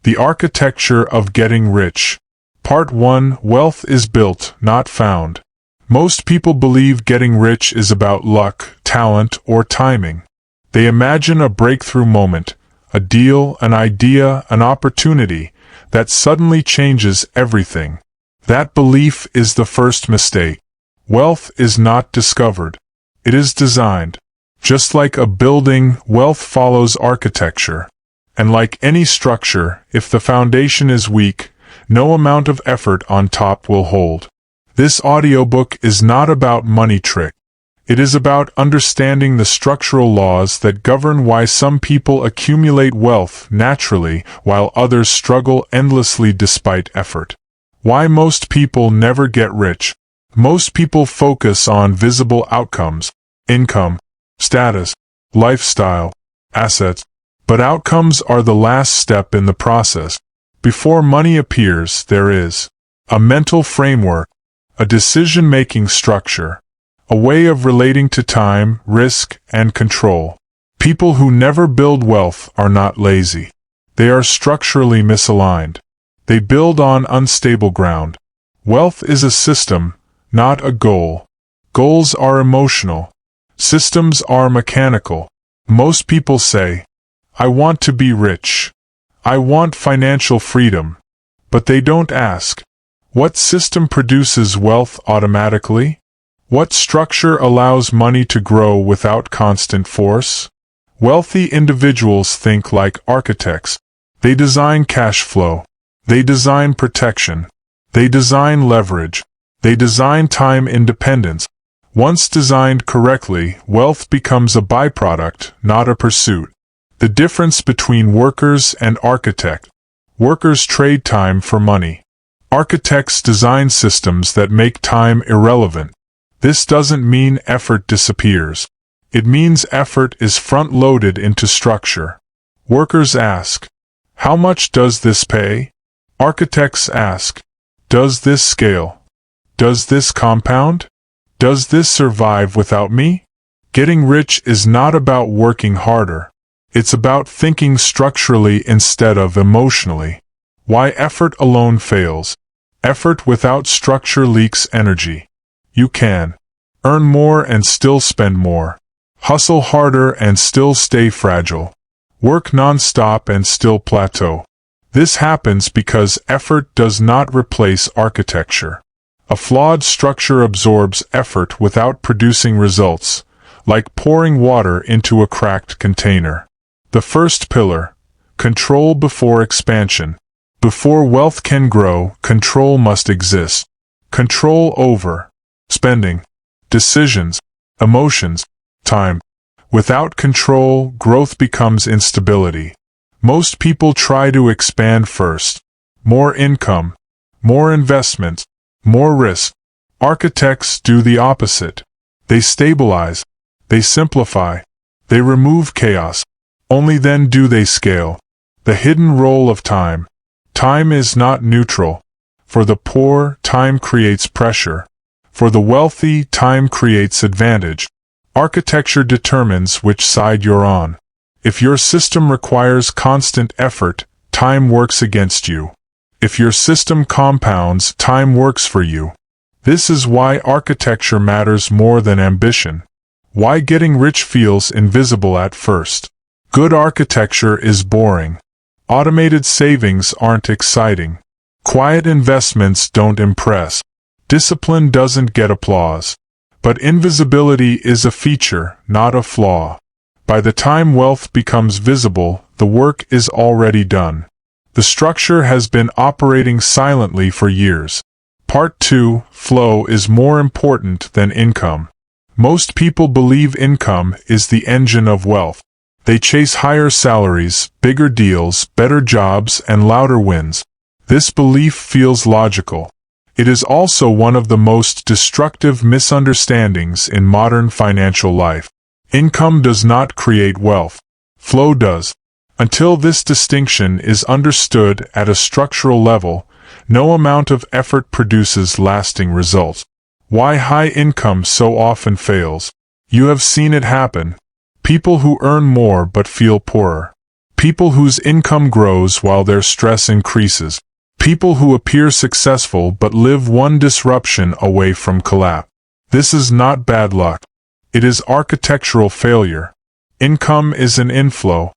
The Architecture of Getting Rich. Part 1. Wealth is built, not found. Most people believe getting rich is about luck, talent, or timing. They imagine a breakthrough moment, a deal, an idea, an opportunity that suddenly changes everything. That belief is the first mistake. Wealth is not discovered. It is designed. Just like a building, wealth follows architecture. And like any structure, if the foundation is weak, no amount of effort on top will hold. This audiobook is not about money trick. It is about understanding the structural laws that govern why some people accumulate wealth naturally while others struggle endlessly despite effort. Why most people never get rich. Most people focus on visible outcomes, income, status, lifestyle, assets. But outcomes are the last step in the process. Before money appears, there is a mental framework, a decision-making structure, a way of relating to time, risk, and control. People who never build wealth are not lazy. They are structurally misaligned. They build on unstable ground. Wealth is a system, not a goal. Goals are emotional. Systems are mechanical. Most people say, I want to be rich. I want financial freedom. But they don't ask, what system produces wealth automatically? What structure allows money to grow without constant force? Wealthy individuals think like architects. They design cash flow. They design protection. They design leverage. They design time independence. Once designed correctly, wealth becomes a byproduct, not a pursuit. The difference between workers and architects. Workers trade time for money. Architects design systems that make time irrelevant. This doesn't mean effort disappears. It means effort is front-loaded into structure. Workers ask, how much does this pay? Architects ask, does this scale? Does this compound? Does this survive without me? Getting rich is not about working harder. It's about thinking structurally instead of emotionally. Why effort alone fails. Effort without structure leaks energy. You can earn more and still spend more. Hustle harder and still stay fragile. Work non-stop and still plateau. This happens because effort does not replace architecture. A flawed structure absorbs effort without producing results, like pouring water into a cracked container. The first pillar, control before expansion. Before wealth can grow, control must exist. Control over spending, decisions, emotions, time. Without control, growth becomes instability. Most people try to expand first. More income, more investments, more risk. Architects do the opposite. They stabilize, they simplify, they remove chaos. Only then do they scale. The hidden role of time. Time is not neutral. For the poor, time creates pressure. For the wealthy, time creates advantage. Architecture determines which side you're on. If your system requires constant effort, time works against you. If your system compounds, time works for you. This is why architecture matters more than ambition. Why getting rich feels invisible at first. Good architecture is boring. Automated savings aren't exciting. Quiet investments don't impress. Discipline doesn't get applause. But invisibility is a feature, not a flaw. By the time wealth becomes visible, the work is already done. The structure has been operating silently for years. Part 2, flow is more important than income. Most people believe income is the engine of wealth. They chase higher salaries, bigger deals, better jobs, and louder wins. This belief feels logical. It is also one of the most destructive misunderstandings in modern financial life. Income does not create wealth. Flow does. Until this distinction is understood at a structural level, no amount of effort produces lasting results. Why high income so often fails. You have seen it happen. People who earn more but feel poorer. People whose income grows while their stress increases. People who appear successful but live one disruption away from collapse. This is not bad luck. It is architectural failure. Income is an inflow.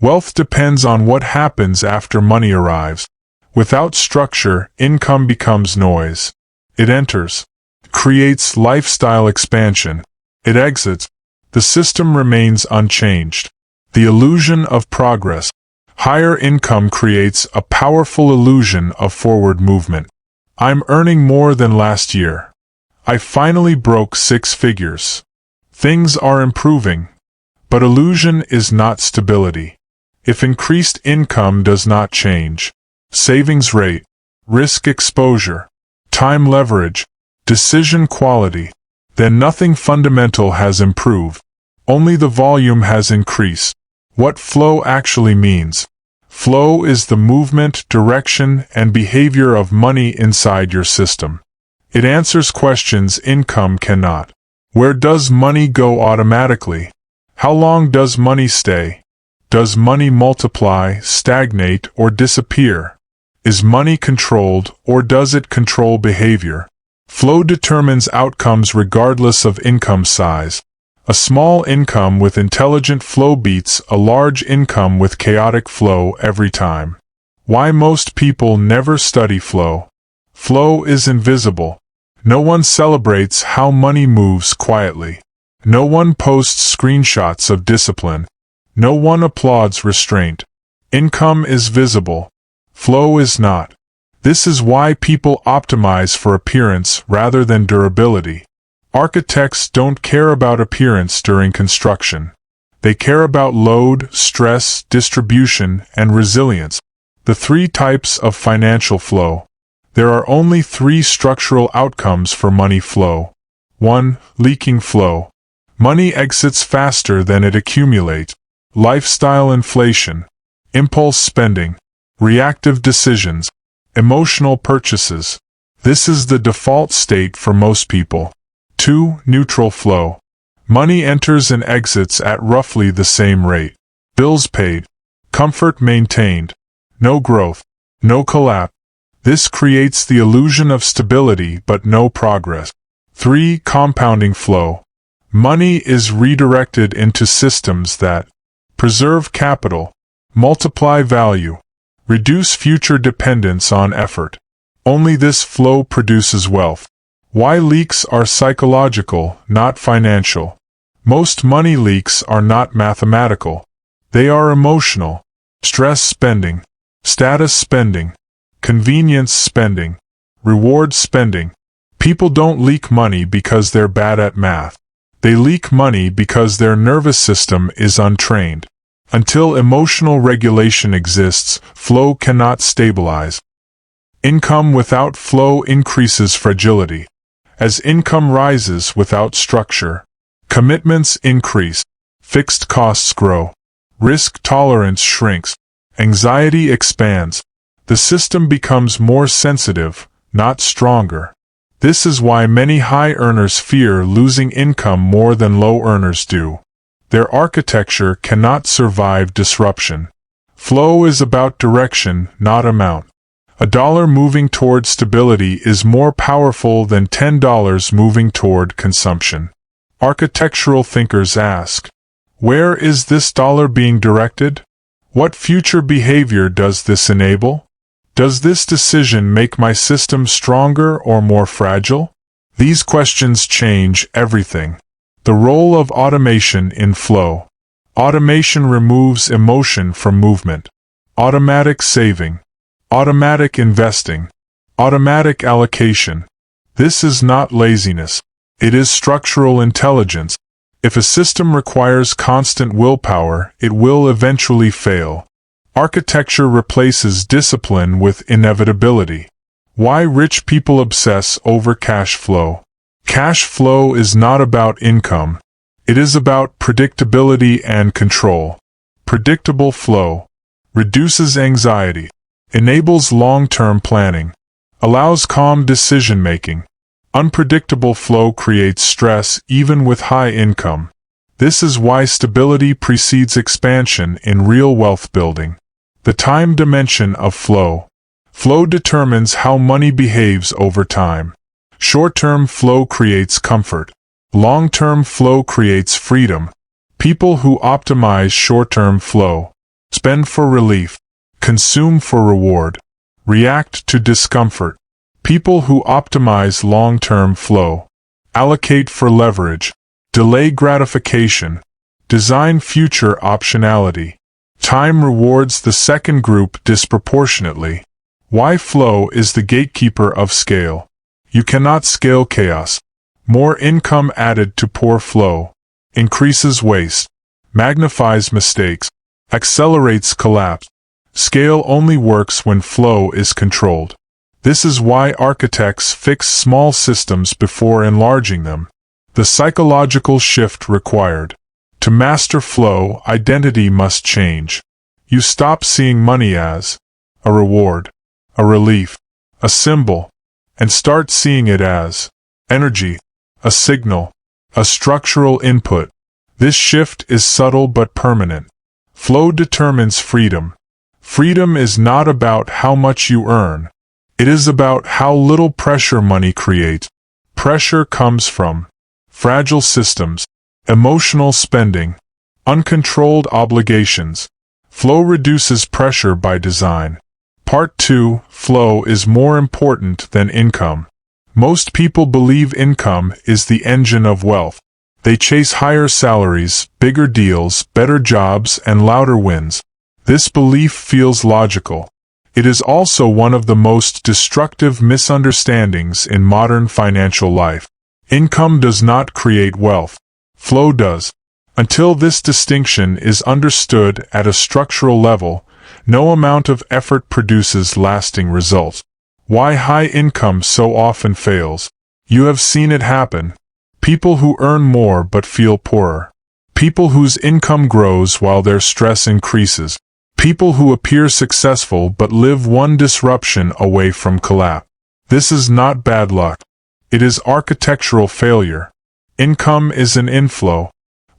Wealth depends on what happens after money arrives. Without structure, income becomes noise. It enters, creates lifestyle expansion. It exits. The system remains unchanged. The illusion of progress. Higher income creates a powerful illusion of forward movement. I'm earning more than last year. I finally broke 6 figures. Things are improving. But illusion is not stability. If increased income does not change, savings rate, risk exposure, time leverage, decision quality, then nothing fundamental has improved. Only the volume has increased. What flow actually means. Flow is the movement, direction, and behavior of money inside your system. It answers questions income cannot. Where does money go automatically? How long does money stay? Does money multiply, stagnate, or disappear? Is money controlled, or does it control behavior? Flow determines outcomes regardless of income size. A small income with intelligent flow beats a large income with chaotic flow every time. Why most people never study flow. Flow is invisible. No one celebrates how money moves quietly. No one posts screenshots of discipline. No one applauds restraint. Income is visible. Flow is not. This is why people optimize for appearance rather than durability. Architects don't care about appearance during construction. They care about load, stress, distribution, and resilience. The 3 types of financial flow. There are only 3 structural outcomes for money flow. 1. Leaking flow. Money exits faster than it accumulates. Lifestyle inflation. Impulse spending. Reactive decisions. Emotional purchases. This is the default state for most people. 2. Neutral flow. Money enters and exits at roughly the same rate. Bills paid. Comfort maintained. No growth. No collapse. This creates the illusion of stability but no progress. 3. Compounding flow. Money is redirected into systems that preserve capital, multiply value, reduce future dependence on effort. Only this flow produces wealth. Why leaks are psychological, not financial. Most money leaks are not mathematical. They are emotional. Stress spending, status spending, convenience spending, reward spending. People don't leak money because they're bad at math. They leak money because their nervous system is untrained. Until emotional regulation exists, flow cannot stabilize. Income without flow increases fragility. As income rises without structure, commitments increase, fixed costs grow, risk tolerance shrinks, anxiety expands. The system becomes more sensitive, not stronger. This is why many high earners fear losing income more than low earners do. Their architecture cannot survive disruption. Flow is about direction, not amount. $1 moving toward stability is more powerful than $10 moving toward consumption. Architectural thinkers ask, where is this dollar being directed? What future behavior does this enable? Does this decision make my system stronger or more fragile? These questions change everything. The role of automation in flow. Automation removes emotion from movement. Automatic saving. Automatic investing. Automatic allocation. This is not laziness. It is structural intelligence. If a system requires constant willpower, it will eventually fail. Architecture replaces discipline with inevitability. Why rich people obsess over cash flow. Cash flow is not about income. It is about predictability and control. Predictable flow reduces anxiety, enables long-term planning, allows calm decision-making. Unpredictable flow creates stress even with high income. This is why stability precedes expansion in real wealth building. The time dimension of flow. Flow determines how money behaves over time. Short-term flow creates comfort. Long-term flow creates freedom. People who optimize short-term flow spend for relief, consume for reward, react to discomfort. People who optimize long-term flow allocate for leverage, delay gratification, design future optionality. Time rewards the second group disproportionately. Why flow is the gatekeeper of scale. You cannot scale chaos. More income added to poor flow increases waste, magnifies mistakes, accelerates collapse. Scale only works when flow is controlled. This is why architects fix small systems before enlarging them. The psychological shift required. To master flow, identity must change. You stop seeing money as a reward, a relief, a symbol, and start seeing it as energy, a signal, a structural input. This shift is subtle but permanent. Flow determines freedom. Freedom is not about how much you earn. It is about how little pressure money creates. Pressure comes from fragile systems, emotional spending, uncontrolled obligations. Flow reduces pressure by design. Part 2. Flow is more important than income. Most people believe income is the engine of wealth. They chase higher salaries, bigger deals, better jobs, and louder wins. This belief feels logical. It is also one of the most destructive misunderstandings in modern financial life. Income does not create wealth. Flow does. Until this distinction is understood at a structural level, no amount of effort produces lasting results. Why high income so often fails. You have seen it happen. People who earn more but feel poorer. People whose income grows while their stress increases. People who appear successful but live one disruption away from collapse. This is not bad luck. It is architectural failure. Income is an inflow.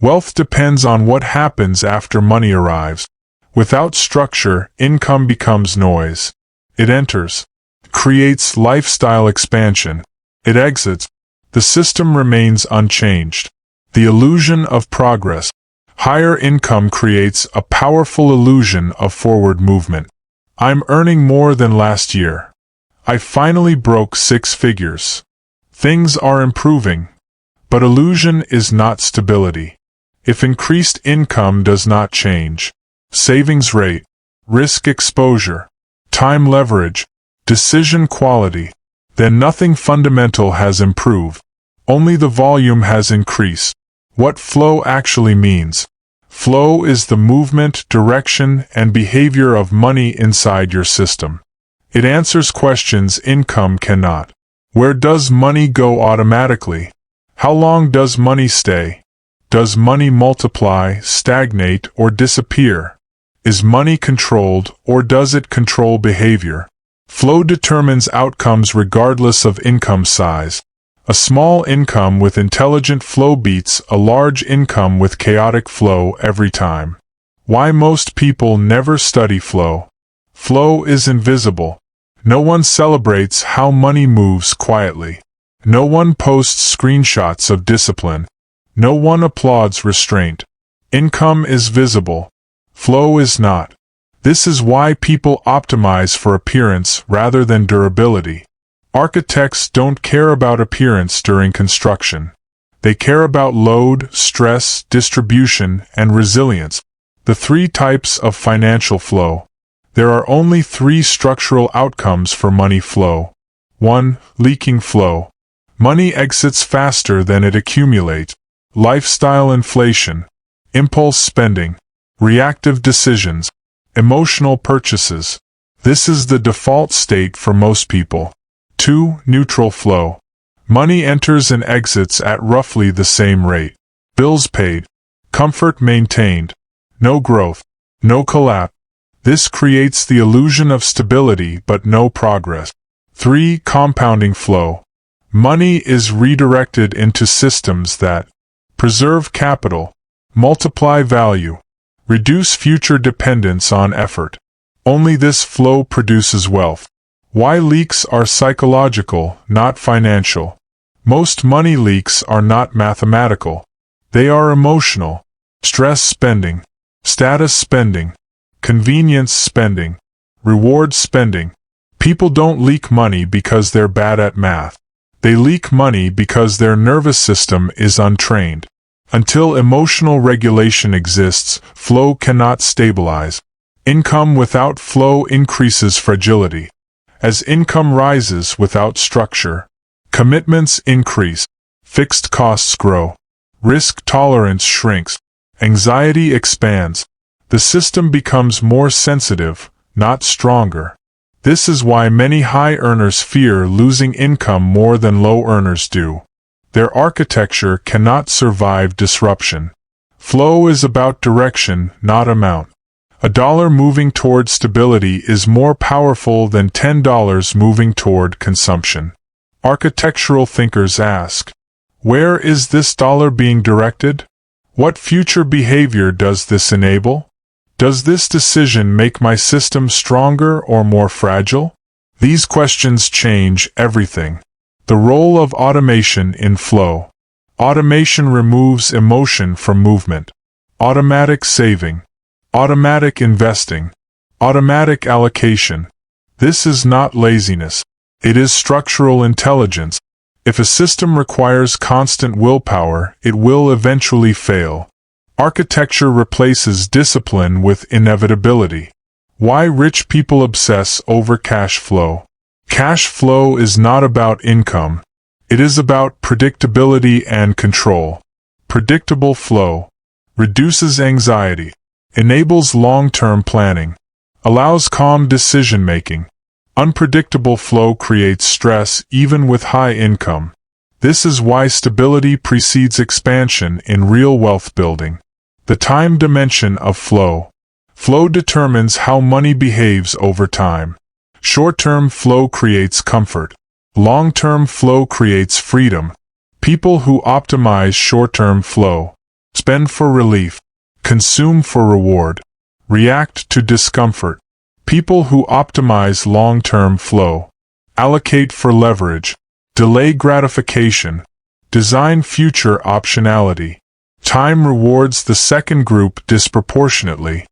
Wealth depends on what happens after money arrives. Without structure, income becomes noise. It enters, creates lifestyle expansion. It exits. The system remains unchanged. The illusion of progress. Higher income creates a powerful illusion of forward movement. I'm earning more than last year. I finally broke 6 figures. Things are improving. But illusion is not stability. If increased income does not change, savings rate, risk exposure, time leverage, decision quality, then nothing fundamental has improved. Only the volume has increased. What flow actually means. Flow is the movement, direction, and behavior of money inside your system. It answers questions income cannot. Where does money go automatically? How long does money stay? Does money multiply, stagnate, or disappear? Is money controlled, or does it control behavior? Flow determines outcomes regardless of income size. A small income with intelligent flow beats a large income with chaotic flow every time. Why most people never study flow. Flow is invisible. No one celebrates how money moves quietly. No one posts screenshots of discipline. No one applauds restraint. Income is visible. Flow is not. This is why people optimize for appearance rather than durability. Architects don't care about appearance during construction. They care about load, stress, distribution, and resilience. The 3 types of financial flow. There are only 3 structural outcomes for money flow. 1. Leaking flow. Money exits faster than it accumulates. Lifestyle inflation. Impulse spending. Reactive decisions. Emotional purchases. This is the default state for most people. 2. Neutral flow. Money enters and exits at roughly the same rate. Bills paid. Comfort maintained. No growth. No collapse. This creates the illusion of stability but no progress. 3. Compounding flow. Money is redirected into systems that preserve capital, Multiply value. Reduce future dependence on effort. Only this flow produces wealth. Why leaks are psychological, not financial. Most money leaks are not mathematical. They are emotional. Stress spending, status spending, convenience spending, reward spending. People don't leak money because they're bad at math. They leak money because their nervous system is untrained. Until emotional regulation exists, flow cannot stabilize. Income without flow increases fragility. As income rises without structure, commitments increase, fixed costs grow, risk tolerance shrinks, anxiety expands. The system becomes more sensitive, not stronger. This is why many high earners fear losing income more than low earners do. Their architecture cannot survive disruption. Flow is about direction, not amount. $1 moving toward stability is more powerful than $10 moving toward consumption. Architectural thinkers ask, where is this dollar being directed? What future behavior does this enable? Does this decision make my system stronger or more fragile? These questions change everything. The role of automation in flow. Automation removes emotion from movement. Automatic saving. Automatic investing. Automatic allocation. This is not laziness. It is structural intelligence. If a system requires constant willpower, it will eventually fail. Architecture replaces discipline with inevitability. Why rich people obsess over cash flow. Cash flow is not about income. It is about predictability and control. Predictable flow reduces anxiety, enables long-term planning, allows calm decision-making. Unpredictable flow creates stress even with high income. This is why stability precedes expansion in real wealth building. The time dimension of flow. Flow determines how money behaves over time. Short-term flow creates comfort. Long-term flow creates freedom. People who optimize short-term flow spend for relief, consume for reward, react to discomfort. People who optimize long-term flow allocate for leverage, delay gratification, design future optionality. Time rewards the second group disproportionately.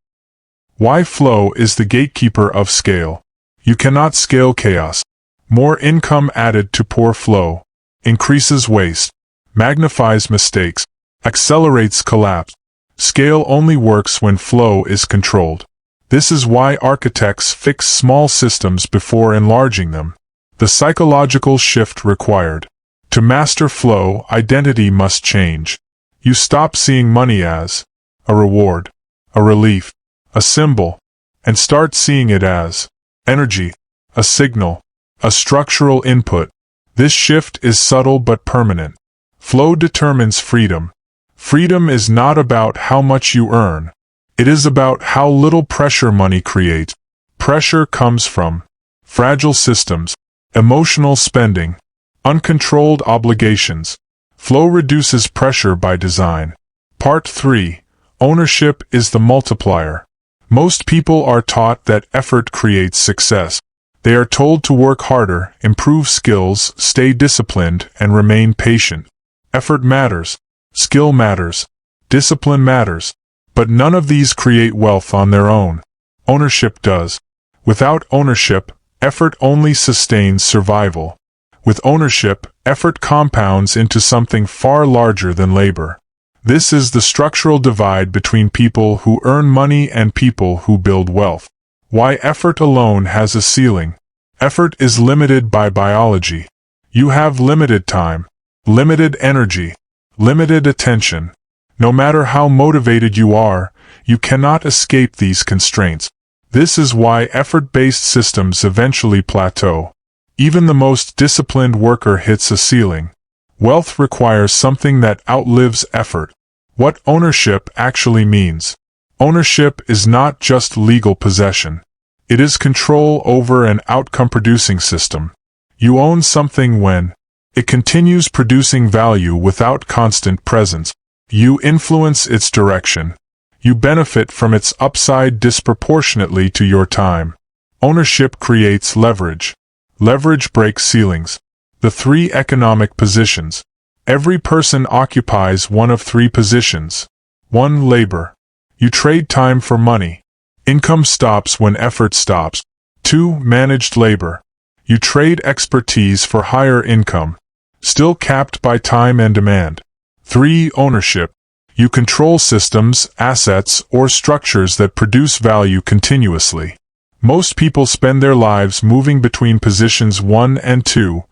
Why flow is the gatekeeper of scale. You cannot scale chaos. More income added to poor flow increases waste, magnifies mistakes, accelerates collapse. Scale only works when flow is controlled. This is why architects fix small systems before enlarging them. The psychological shift required. To master flow, identity must change. You stop seeing money as a reward, a relief, a symbol, and start seeing it as energy, a signal, a structural input. This shift is subtle but permanent. Flow determines freedom. Freedom is not about how much you earn. It is about how little pressure money creates. Pressure comes from fragile systems, emotional spending, uncontrolled obligations. Flow reduces pressure by design. Part 3. Ownership is the multiplier. Most people are taught that effort creates success. They are told to work harder, improve skills, stay disciplined, and remain patient. Effort matters. Skill matters. Discipline matters. But none of these create wealth on their own. Ownership does. Without ownership, effort only sustains survival. With ownership, effort compounds into something far larger than labor. This is the structural divide between people who earn money and people who build wealth. Why effort alone has a ceiling. Effort is limited by biology. You have limited time, limited energy, limited attention. No matter how motivated you are, you cannot escape these constraints. This is why effort-based systems eventually plateau. Even the most disciplined worker hits a ceiling. Wealth requires something that outlives effort. What ownership actually means. Ownership is not just legal possession. It is control over an outcome-producing system. You own something when it continues producing value without constant presence. You influence its direction. You benefit from its upside disproportionately to your time. Ownership creates leverage. Leverage breaks ceilings. The 3 economic positions. Every person occupies one of 3 positions. 1. Labor. You trade time for money. Income stops when effort stops. 2. Managed labor. You trade expertise for higher income, still capped by time and demand. 3. Ownership. You control systems, assets, or structures that produce value continuously. Most people spend their lives moving between positions 1 and 2,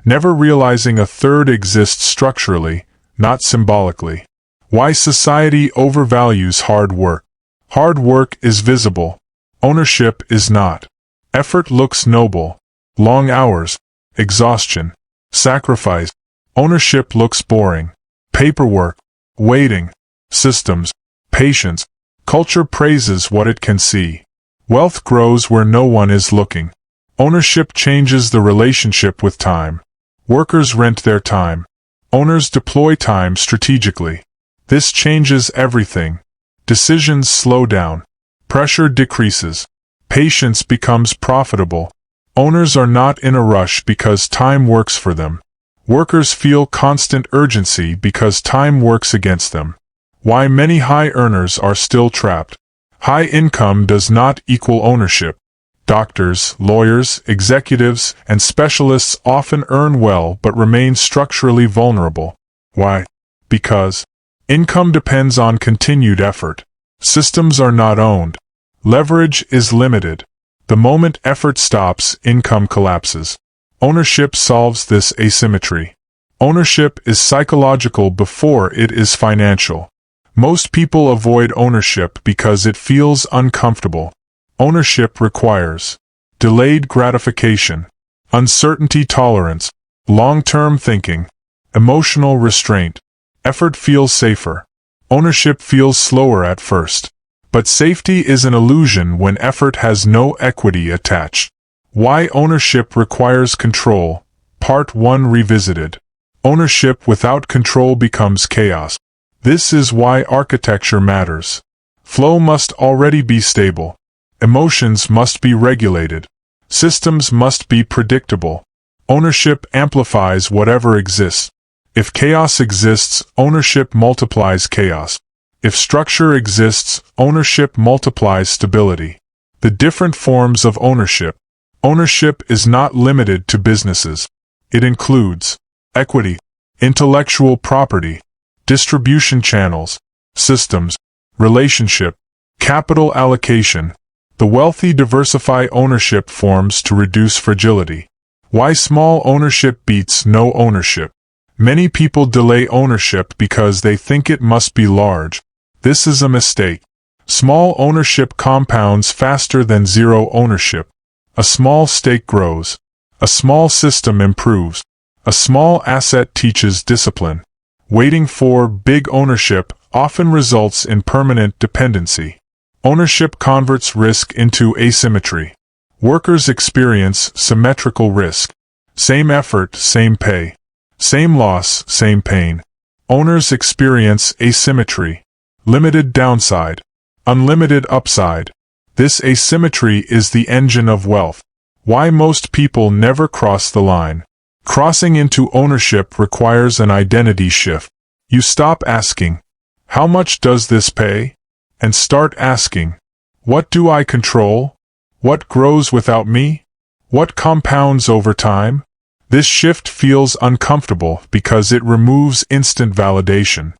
never realizing a third exists structurally, not symbolically. Why society overvalues hard work. Hard work is visible. Ownership is not. Effort looks noble. Long hours, exhaustion, sacrifice. Ownership looks boring. Paperwork, waiting, systems, patience. Culture praises what it can see. Wealth grows where no one is looking. Ownership changes the relationship with time. Workers rent their time. Owners deploy time strategically. This changes everything. Decisions slow down. Pressure decreases. Patience becomes profitable. Owners are not in a rush because time works for them. Workers feel constant urgency because time works against them. Why many high earners are still trapped. High income does not equal ownership. Doctors, lawyers, executives, and specialists often earn well but remain structurally vulnerable. Why? Because income depends on continued effort. Systems are not owned. Leverage is limited. The moment effort stops, income collapses. Ownership solves this asymmetry. Ownership is psychological before it is financial. Most people avoid ownership because it feels uncomfortable. Ownership requires delayed gratification, uncertainty tolerance, long-term thinking, emotional restraint. Effort feels safer. Ownership feels slower at first. But safety is an illusion when effort has no equity attached. Why ownership requires control. Part 1 revisited. Ownership without control becomes chaos. This is why architecture matters. Flow must already be stable. Emotions must be regulated. Systems must be predictable. Ownership amplifies whatever exists. If chaos exists, ownership multiplies chaos. If structure exists, ownership multiplies stability. The different forms of ownership. Ownership is not limited to businesses. It includes equity, intellectual property, distribution channels, systems, relationship, capital allocation. The wealthy diversify ownership forms to reduce fragility. Why small ownership beats no ownership. Many people delay ownership because they think it must be large. This is a mistake. Small ownership compounds faster than zero ownership. A small stake grows. A small system improves. A small asset teaches discipline. Waiting for big ownership often results in permanent dependency. Ownership converts risk into asymmetry. Workers experience symmetrical risk. Same effort, same pay. Same loss, same pain. Owners experience asymmetry. Limited downside. Unlimited upside. This asymmetry is the engine of wealth. Why most people never cross the line. Crossing into ownership requires an identity shift. You stop asking, "How much does this pay?" and start asking, "What do I control? What grows without me? What compounds over time?" This shift feels uncomfortable because it removes instant validation.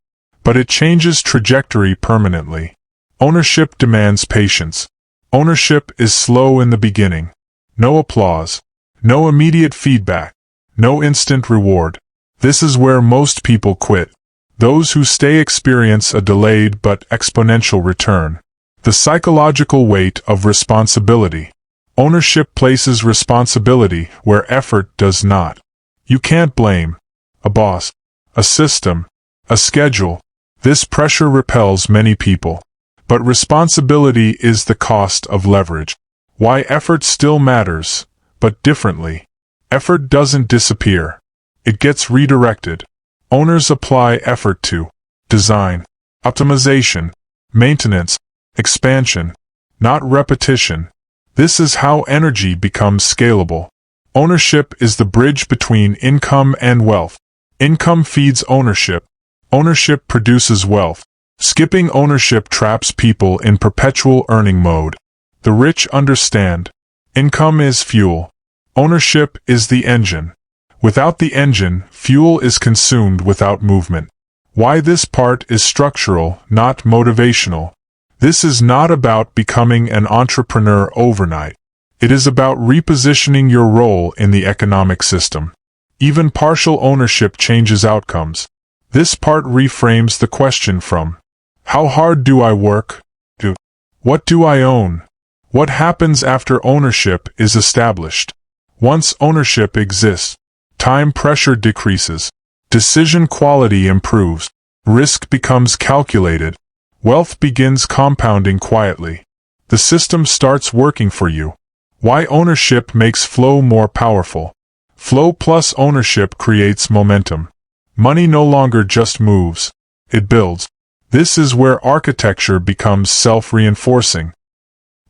But it changes trajectory permanently. Ownership demands patience. Ownership is slow in the beginning. No applause. No immediate feedback. No instant reward. This is where most people quit. Those who stay experience a delayed but exponential return. The psychological weight of responsibility. Ownership places responsibility where effort does not. You can't blame a boss, a system, a schedule. This pressure repels many people. But responsibility is the cost of leverage. Why effort still matters, but differently. Effort doesn't disappear. It gets redirected. Owners apply effort to design, optimization, maintenance, expansion, not repetition. This is how energy becomes scalable. Ownership is the bridge between income and wealth. Income feeds ownership. Ownership produces wealth. Skipping ownership traps people in perpetual earning mode. The rich understand. Income is fuel. Ownership is the engine. Without the engine, fuel is consumed without movement. Why this part is structural, not motivational. This is not about becoming an entrepreneur overnight. It is about repositioning your role in the economic system. Even partial ownership changes outcomes. This part reframes the question from, how hard do I work? To, what do I own? What happens after ownership is established? Once ownership exists, time pressure decreases. Decision quality improves. Risk becomes calculated. Wealth begins compounding quietly. The system starts working for you. Why ownership makes flow more powerful. Flow plus ownership creates momentum. Money no longer just moves. It builds. This is where architecture becomes self-reinforcing.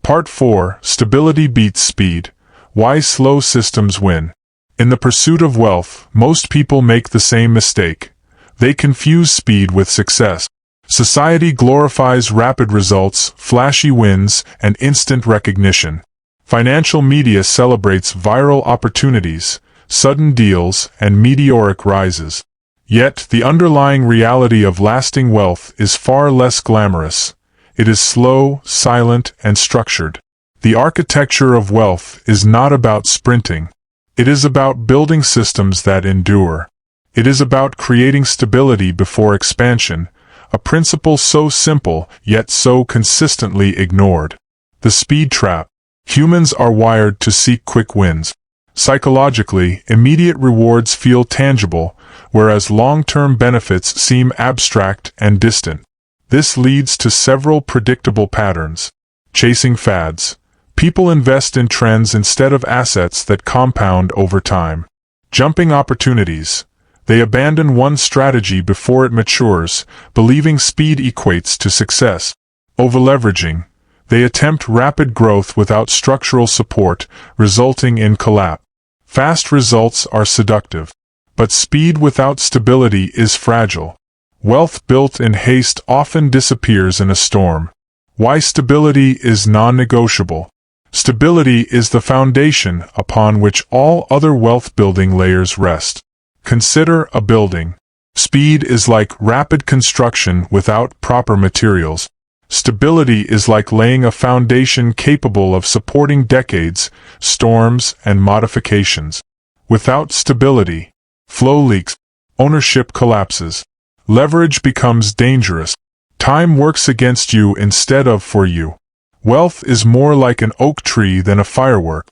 Part 4. Stability beats speed. Why slow systems win. In the pursuit of wealth, most people make the same mistake. They confuse speed with success. Society glorifies rapid results, flashy wins, and instant recognition. Financial media celebrates viral opportunities, sudden deals, and meteoric rises. Yet, the underlying reality of lasting wealth is far less glamorous. It is slow, silent, and structured. The architecture of wealth is not about sprinting. It is about building systems that endure. It is about creating stability before expansion, a principle so simple yet so consistently ignored. The speed trap. Humans are wired to seek quick wins. Psychologically, immediate rewards feel tangible, whereas long-term benefits seem abstract and distant. This leads to several predictable patterns. Chasing fads. People invest in trends instead of assets that compound over time. Jumping opportunities. They abandon one strategy before it matures, believing speed equates to success. Overleveraging. They attempt rapid growth without structural support, resulting in collapse. Fast results are seductive. But speed without stability is fragile. Wealth built in haste often disappears in a storm. Why stability is non-negotiable. Stability is the foundation upon which all other wealth-building layers rest. Consider a building. Speed is like rapid construction without proper materials. Stability is like laying a foundation capable of supporting decades, storms, and modifications. Without stability, flow leaks, ownership collapses, leverage becomes dangerous, time works against you instead of for you. Wealth is more like an oak tree than a firework.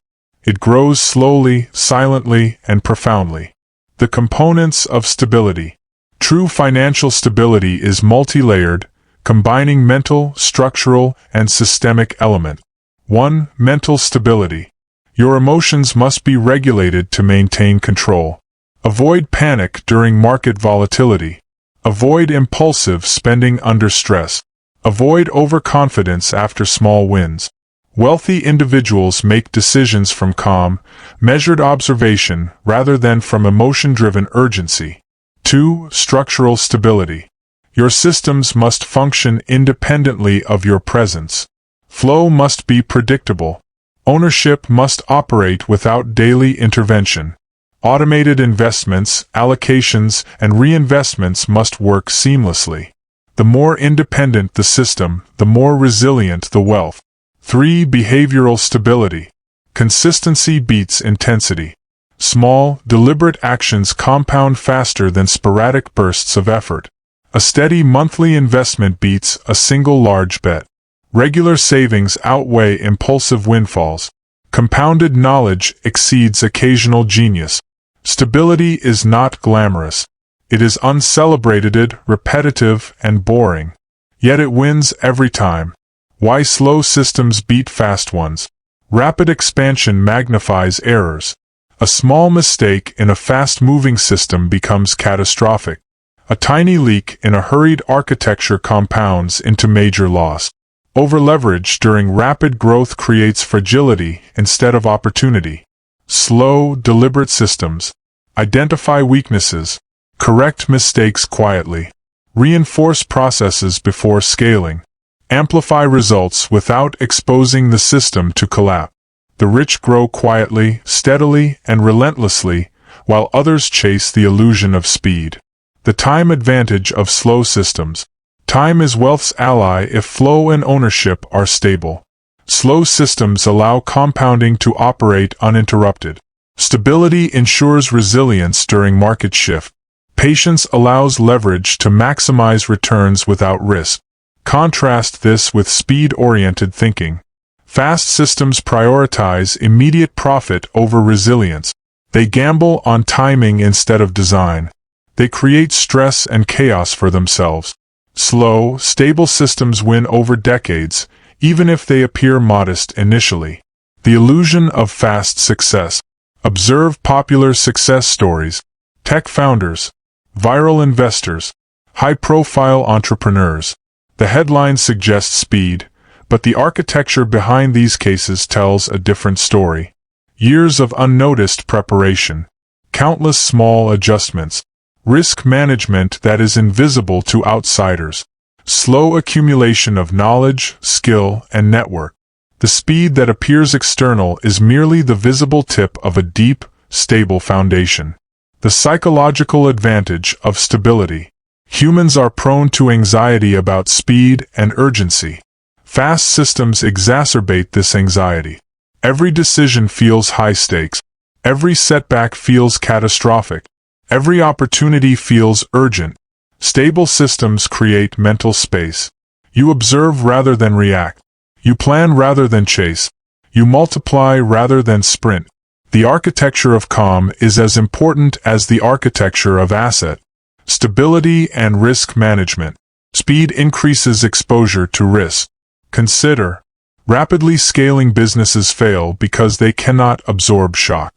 It grows slowly, silently, and profoundly. The components of stability. True financial stability is multi-layered, combining mental, structural, and systemic element. 1. Mental stability. Your emotions must be regulated to maintain control. Avoid panic during market volatility. Avoid impulsive spending under stress. Avoid overconfidence after small wins. Wealthy individuals make decisions from calm, measured observation rather than from emotion-driven urgency. 2. Structural stability. Your systems must function independently of your presence. Flow must be predictable. Ownership must operate without daily intervention. Automated investments, allocations, and reinvestments must work seamlessly. The more independent the system, the more resilient the wealth. 3. Behavioral stability. Consistency beats intensity. Small, deliberate actions compound faster than sporadic bursts of effort. A steady monthly investment beats a single large bet. Regular savings outweigh impulsive windfalls. Compounded knowledge exceeds occasional genius. Stability is not glamorous. It is uncelebrated, repetitive, and boring. Yet it wins every time. Why slow systems beat fast ones. Rapid expansion magnifies errors. A small mistake in a fast-moving system becomes catastrophic. A tiny leak in a hurried architecture compounds into major loss. Overleverage during rapid growth creates fragility instead of opportunity. Slow, deliberate systems. Identify weaknesses. Correct mistakes quietly. Reinforce processes before scaling. Amplify results without exposing the system to collapse. The rich grow quietly, steadily, and relentlessly, while others chase the illusion of speed. The time advantage of slow systems. Time is wealth's ally if flow and ownership are stable. Slow systems allow compounding to operate uninterrupted. Stability ensures resilience during market shift. Patience allows leverage to maximize returns without risk. Contrast this with speed-oriented thinking. Fast systems prioritize immediate profit over resilience. They gamble on timing instead of design. They create stress and chaos for themselves. Slow, stable systems win over decades, even if they appear modest initially. The illusion of fast success. Observe popular success stories. Tech founders, viral investors, high-profile entrepreneurs. The headlines suggest speed, but the architecture behind these cases tells a different story. Years of unnoticed preparation. Countless small adjustments. Risk management that is invisible to outsiders. Slow accumulation of knowledge, skill, and network. The speed that appears external is merely the visible tip of a deep, stable foundation. The psychological advantage of stability. Humans are prone to anxiety about speed and urgency. Fast systems exacerbate this anxiety. Every decision feels high stakes. Every setback feels catastrophic. Every opportunity feels urgent. Stable systems create mental space. You observe rather than react. You plan rather than chase. You multiply rather than sprint. The architecture of calm is as important as the architecture of asset. Stability and risk management. Speed increases exposure to risk. Consider. Rapidly scaling businesses fail because they cannot absorb shock.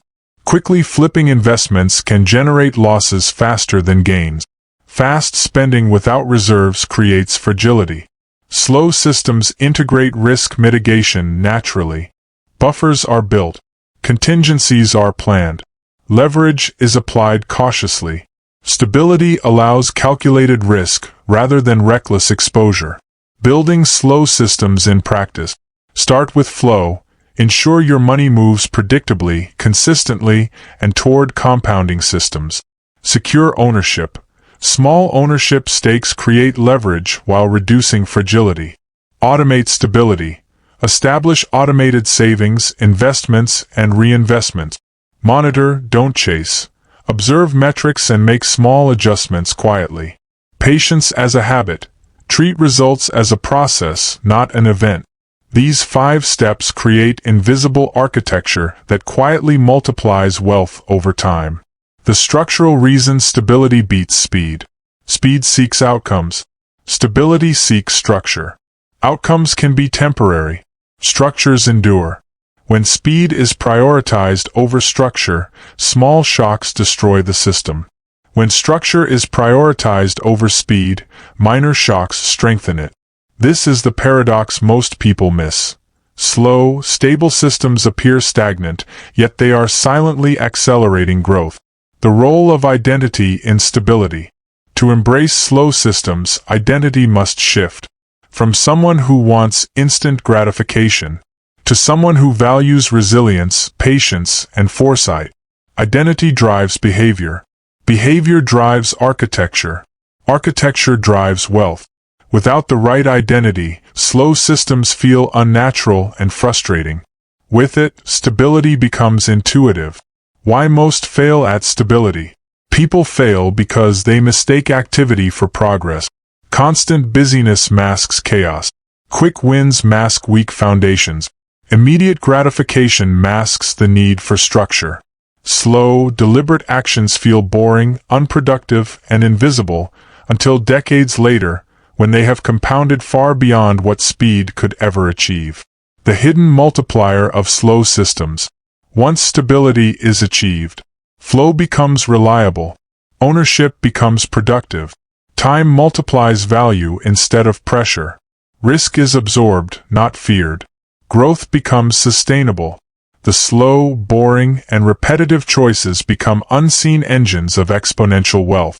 Quickly flipping investments can generate losses faster than gains. Fast spending without reserves creates fragility. Slow systems integrate risk mitigation naturally. Buffers are built. Contingencies are planned. Leverage is applied cautiously. Stability allows calculated risk rather than reckless exposure. Building slow systems in practice. Start with flow. Ensure your money moves predictably, consistently, and toward compounding systems. Secure ownership. Small ownership stakes create leverage while reducing fragility. Automate stability. Establish automated savings, investments, and reinvestments. Monitor, don't chase. Observe metrics and make small adjustments quietly. Patience as a habit. Treat results as a process, not an event. These 5 steps create invisible architecture that quietly multiplies wealth over time. The structural reason stability beats speed. Speed seeks outcomes. Stability seeks structure. Outcomes can be temporary. Structures endure. When speed is prioritized over structure, small shocks destroy the system. When structure is prioritized over speed, minor shocks strengthen it. This is the paradox most people miss. Slow, stable systems appear stagnant, yet they are silently accelerating growth. The role of identity in stability. To embrace slow systems, identity must shift. From someone who wants instant gratification, to someone who values resilience, patience, and foresight. Identity drives behavior. Behavior drives architecture. Architecture drives wealth. Without the right identity, slow systems feel unnatural and frustrating. With it, stability becomes intuitive. Why most fail at stability? People fail because they mistake activity for progress. Constant busyness masks chaos. Quick wins mask weak foundations. Immediate gratification masks the need for structure. Slow, deliberate actions feel boring, unproductive, and invisible until decades later, when they have compounded far beyond what speed could ever achieve. The hidden multiplier of slow systems. Once stability is achieved, flow becomes reliable. Ownership becomes productive. Time multiplies value instead of pressure. Risk is absorbed, not feared. Growth becomes sustainable. The slow, boring, and repetitive choices become unseen engines of exponential wealth.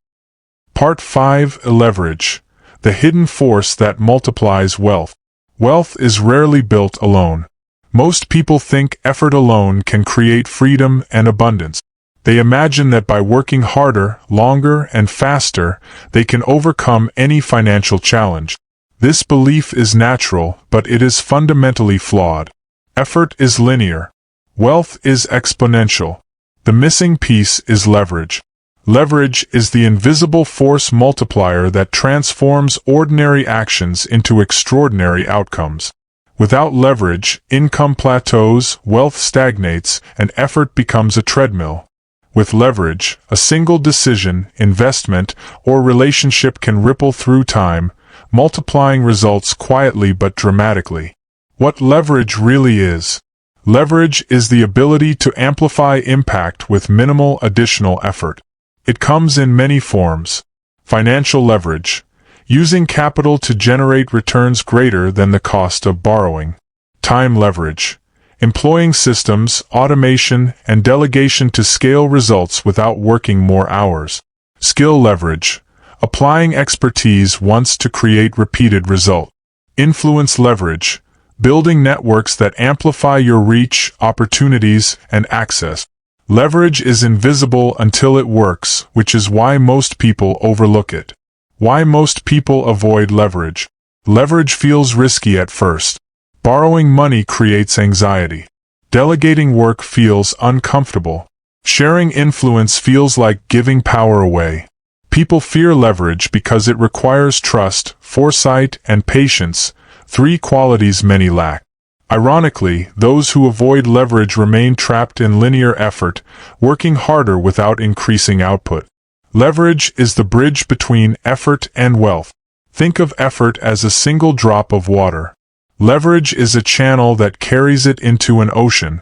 Part 5. Leverage. The hidden force that multiplies wealth. Wealth is rarely built alone. Most people think effort alone can create freedom and abundance. They imagine that by working harder, longer, and faster, they can overcome any financial challenge. This belief is natural, but it is fundamentally flawed. Effort is linear. Wealth is exponential. The missing piece is leverage. Leverage is the invisible force multiplier that transforms ordinary actions into extraordinary outcomes. Without leverage, income plateaus, wealth stagnates, and effort becomes a treadmill. With leverage, a single decision, investment, or relationship can ripple through time, multiplying results quietly but dramatically. What leverage really is? Leverage is the ability to amplify impact with minimal additional effort. It comes in many forms. Financial leverage, using capital to generate returns greater than the cost of borrowing. Time leverage, employing systems, automation, and delegation to scale results without working more hours. Skill leverage, applying expertise once to create repeated result. Influence leverage, building networks that amplify your reach, opportunities, and access. Leverage is invisible until it works, which is why most people overlook it. Why most people avoid leverage. Leverage feels risky at first. Borrowing money creates anxiety. Delegating work feels uncomfortable. Sharing influence feels like giving power away. People fear leverage because it requires trust, foresight, and patience, 3 qualities many lack. Ironically, those who avoid leverage remain trapped in linear effort, working harder without increasing output. Leverage is the bridge between effort and wealth. Think of effort as a single drop of water. Leverage is a channel that carries it into an ocean.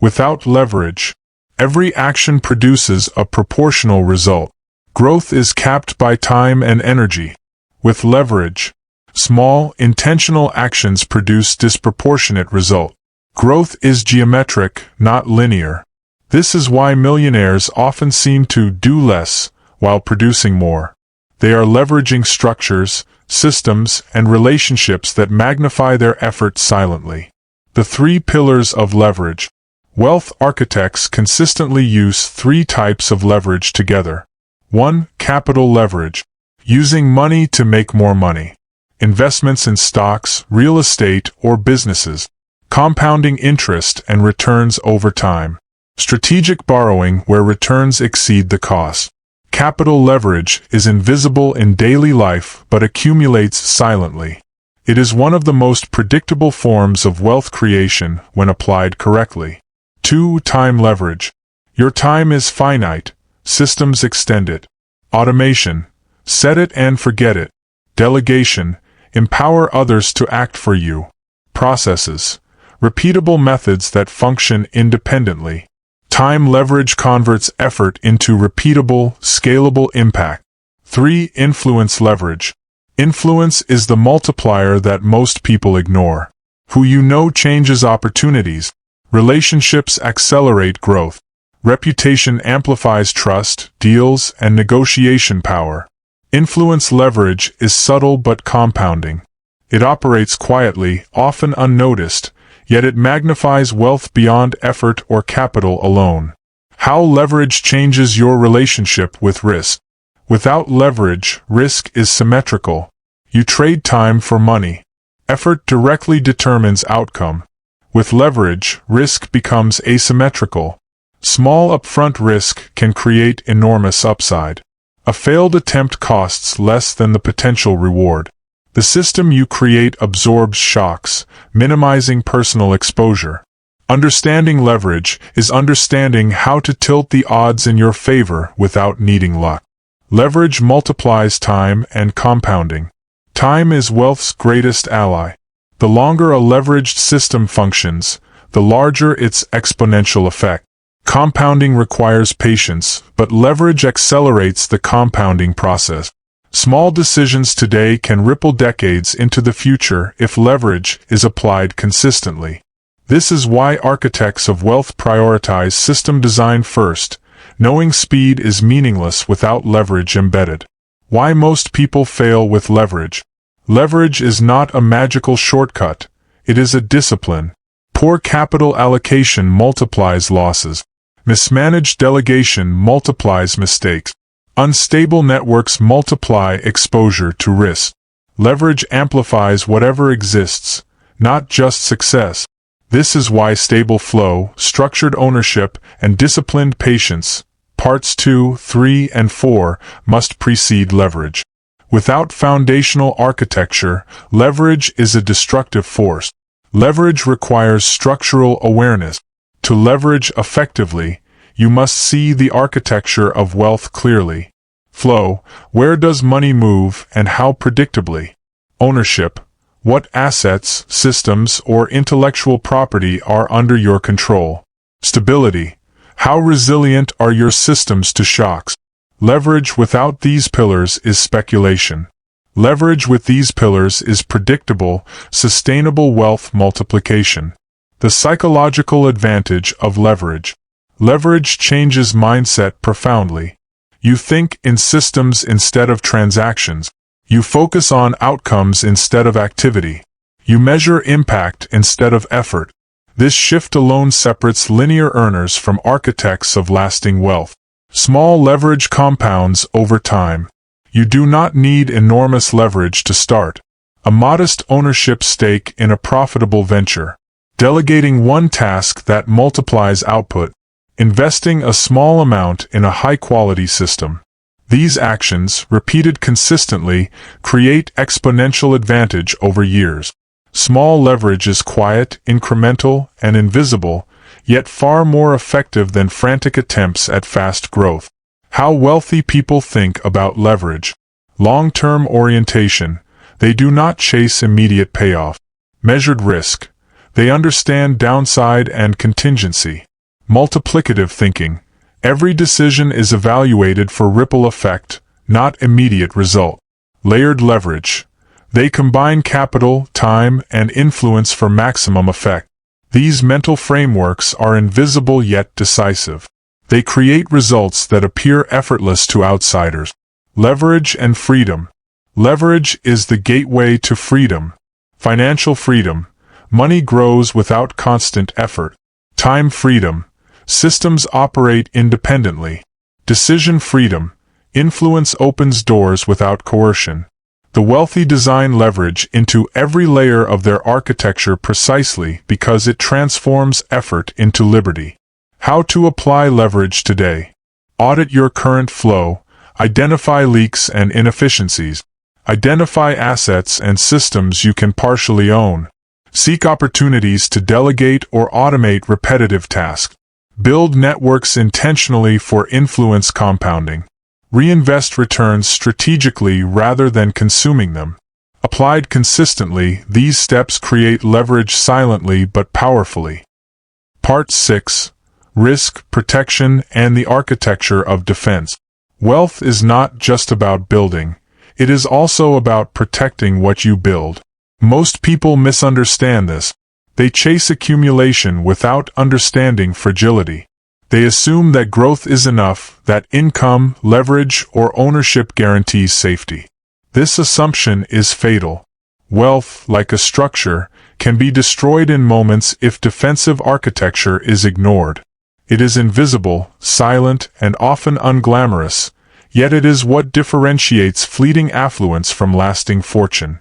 Without leverage, every action produces a proportional result. Growth is capped by time and energy. With leverage, small, intentional actions produce disproportionate result. Growth is geometric, not linear. This is why millionaires often seem to do less while producing more. They are leveraging structures, systems, and relationships that magnify their efforts silently. The 3 pillars of leverage. Wealth architects consistently use 3 types of leverage together. 1. Capital leverage, using money to make more money. Investments in stocks, real estate, or businesses. Compounding interest and returns over time. Strategic borrowing where returns exceed the cost. Capital leverage is invisible in daily life but accumulates silently. It is one of the most predictable forms of wealth creation when applied correctly. 2. Time leverage. Your time is finite. Systems extend it. Automation. Set it and forget it. Delegation. Empower others to act for you. Processes. Repeatable methods that function independently. Time leverage converts effort into repeatable, scalable impact. 3. Influence leverage. Influence is the multiplier that most people ignore. Who you know changes opportunities. Relationships accelerate growth. Reputation amplifies trust, deals, and negotiation power. Influence leverage is subtle but compounding. It operates quietly, often unnoticed, yet it magnifies wealth beyond effort or capital alone. How leverage changes your relationship with risk. Without leverage, risk is symmetrical. You trade time for money. Effort directly determines outcome. With leverage, risk becomes asymmetrical. Small upfront risk can create enormous upside. A failed attempt costs less than the potential reward. The system you create absorbs shocks, minimizing personal exposure. Understanding leverage is understanding how to tilt the odds in your favor without needing luck. Leverage multiplies time and compounding. Time is wealth's greatest ally. The longer a leveraged system functions, the larger its exponential effect. Compounding requires patience, but leverage accelerates the compounding process. Small decisions today can ripple decades into the future if leverage is applied consistently. This is why architects of wealth prioritize system design first, knowing speed is meaningless without leverage embedded. Why most people fail with leverage. Leverage is not a magical shortcut, it is a discipline. Poor capital allocation multiplies losses. Mismanaged delegation multiplies mistakes. Unstable networks multiply exposure to risk. Leverage amplifies whatever exists, not just success. This is why stable flow, structured ownership, and disciplined patience, parts 2, 3, and 4, must precede leverage. Without foundational architecture, leverage is a destructive force. Leverage requires structural awareness. To leverage effectively, you must see the architecture of wealth clearly. Flow, where does money move and how predictably? Ownership, what assets, systems, or intellectual property are under your control? Stability, how resilient are your systems to shocks? Leverage without these pillars is speculation. Leverage with these pillars is predictable, sustainable wealth multiplication. The psychological advantage of leverage. Leverage changes mindset profoundly. You think in systems instead of transactions. You focus on outcomes instead of activity. You measure impact instead of effort. This shift alone separates linear earners from architects of lasting wealth. Small leverage compounds over time. You do not need enormous leverage to start. A modest ownership stake in a profitable venture. Delegating one task that multiplies output. Investing a small amount in a high-quality system. These actions, repeated consistently, create exponential advantage over years. Small leverage is quiet, incremental, and invisible, yet far more effective than frantic attempts at fast growth. How wealthy people think about leverage. Long-term orientation. They do not chase immediate payoff. Measured risk. They understand downside and contingency. Multiplicative thinking. Every decision is evaluated for ripple effect, not immediate result. Layered leverage. They combine capital, time, and influence for maximum effect. These mental frameworks are invisible yet decisive. They create results that appear effortless to outsiders. Leverage and freedom. Leverage is the gateway to freedom. Financial freedom. Money grows without constant effort. Time freedom. Systems operate independently. Decision freedom. Influence opens doors without coercion. The wealthy design leverage into every layer of their architecture precisely because it transforms effort into liberty. How to apply leverage today. Audit your current flow. Identify leaks and inefficiencies. Identify assets and systems you can partially own. Seek opportunities to delegate or automate repetitive tasks. Build networks intentionally for influence compounding. Reinvest returns strategically rather than consuming them. Applied consistently, these steps create leverage silently but powerfully. Part 6. Risk, Protection, and the Architecture of Defense. Wealth is not just about building. It is also about protecting what you build. Most people misunderstand this. They chase accumulation without understanding fragility. They assume that growth is enough, that income, leverage, or ownership guarantees safety. This assumption is fatal. Wealth, like a structure, can be destroyed in moments if defensive architecture is ignored. It is invisible, silent, and often unglamorous, yet it is what differentiates fleeting affluence from lasting fortune.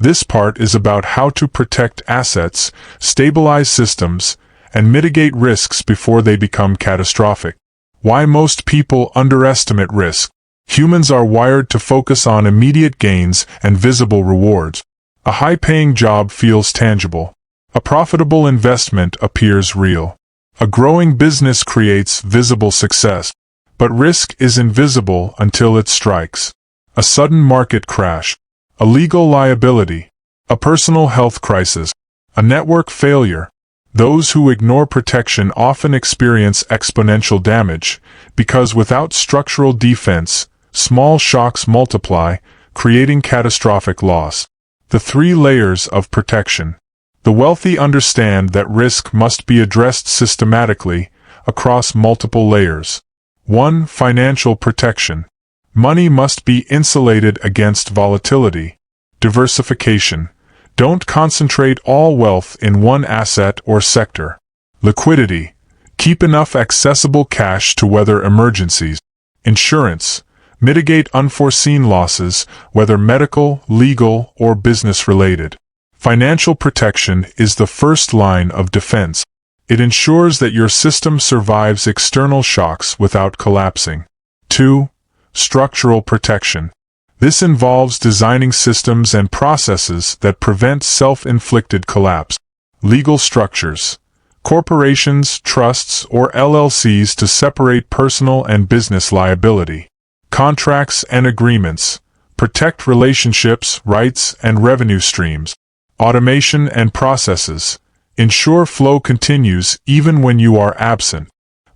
This part is about how to protect assets, stabilize systems, and mitigate risks before they become catastrophic. Why most people underestimate risk. Humans are wired to focus on immediate gains and visible rewards. A high-paying job feels tangible. A profitable investment appears real. A growing business creates visible success. But risk is invisible until it strikes. A sudden market crash. A legal liability, a personal health crisis, a network failure. Those who ignore protection often experience exponential damage, because without structural defense, small shocks multiply, creating catastrophic loss. The 3 layers of protection. The wealthy understand that risk must be addressed systematically, across multiple layers. 1. Financial protection. Money must be insulated against volatility. Diversification. Don't concentrate all wealth in one asset or sector. Liquidity. Keep enough accessible cash to weather emergencies. Insurance. Mitigate unforeseen losses, whether medical, legal, or business-related. Financial protection is the first line of defense. It ensures that your system survives external shocks without collapsing. 2. Structural protection. This involves designing systems and processes that prevent self-inflicted collapse. Legal structures. Corporations, trusts, or LLCs to separate personal and business liability. Contracts and agreements. Protect relationships, rights, and revenue streams. Automation and processes. Ensure flow continues even when you are absent.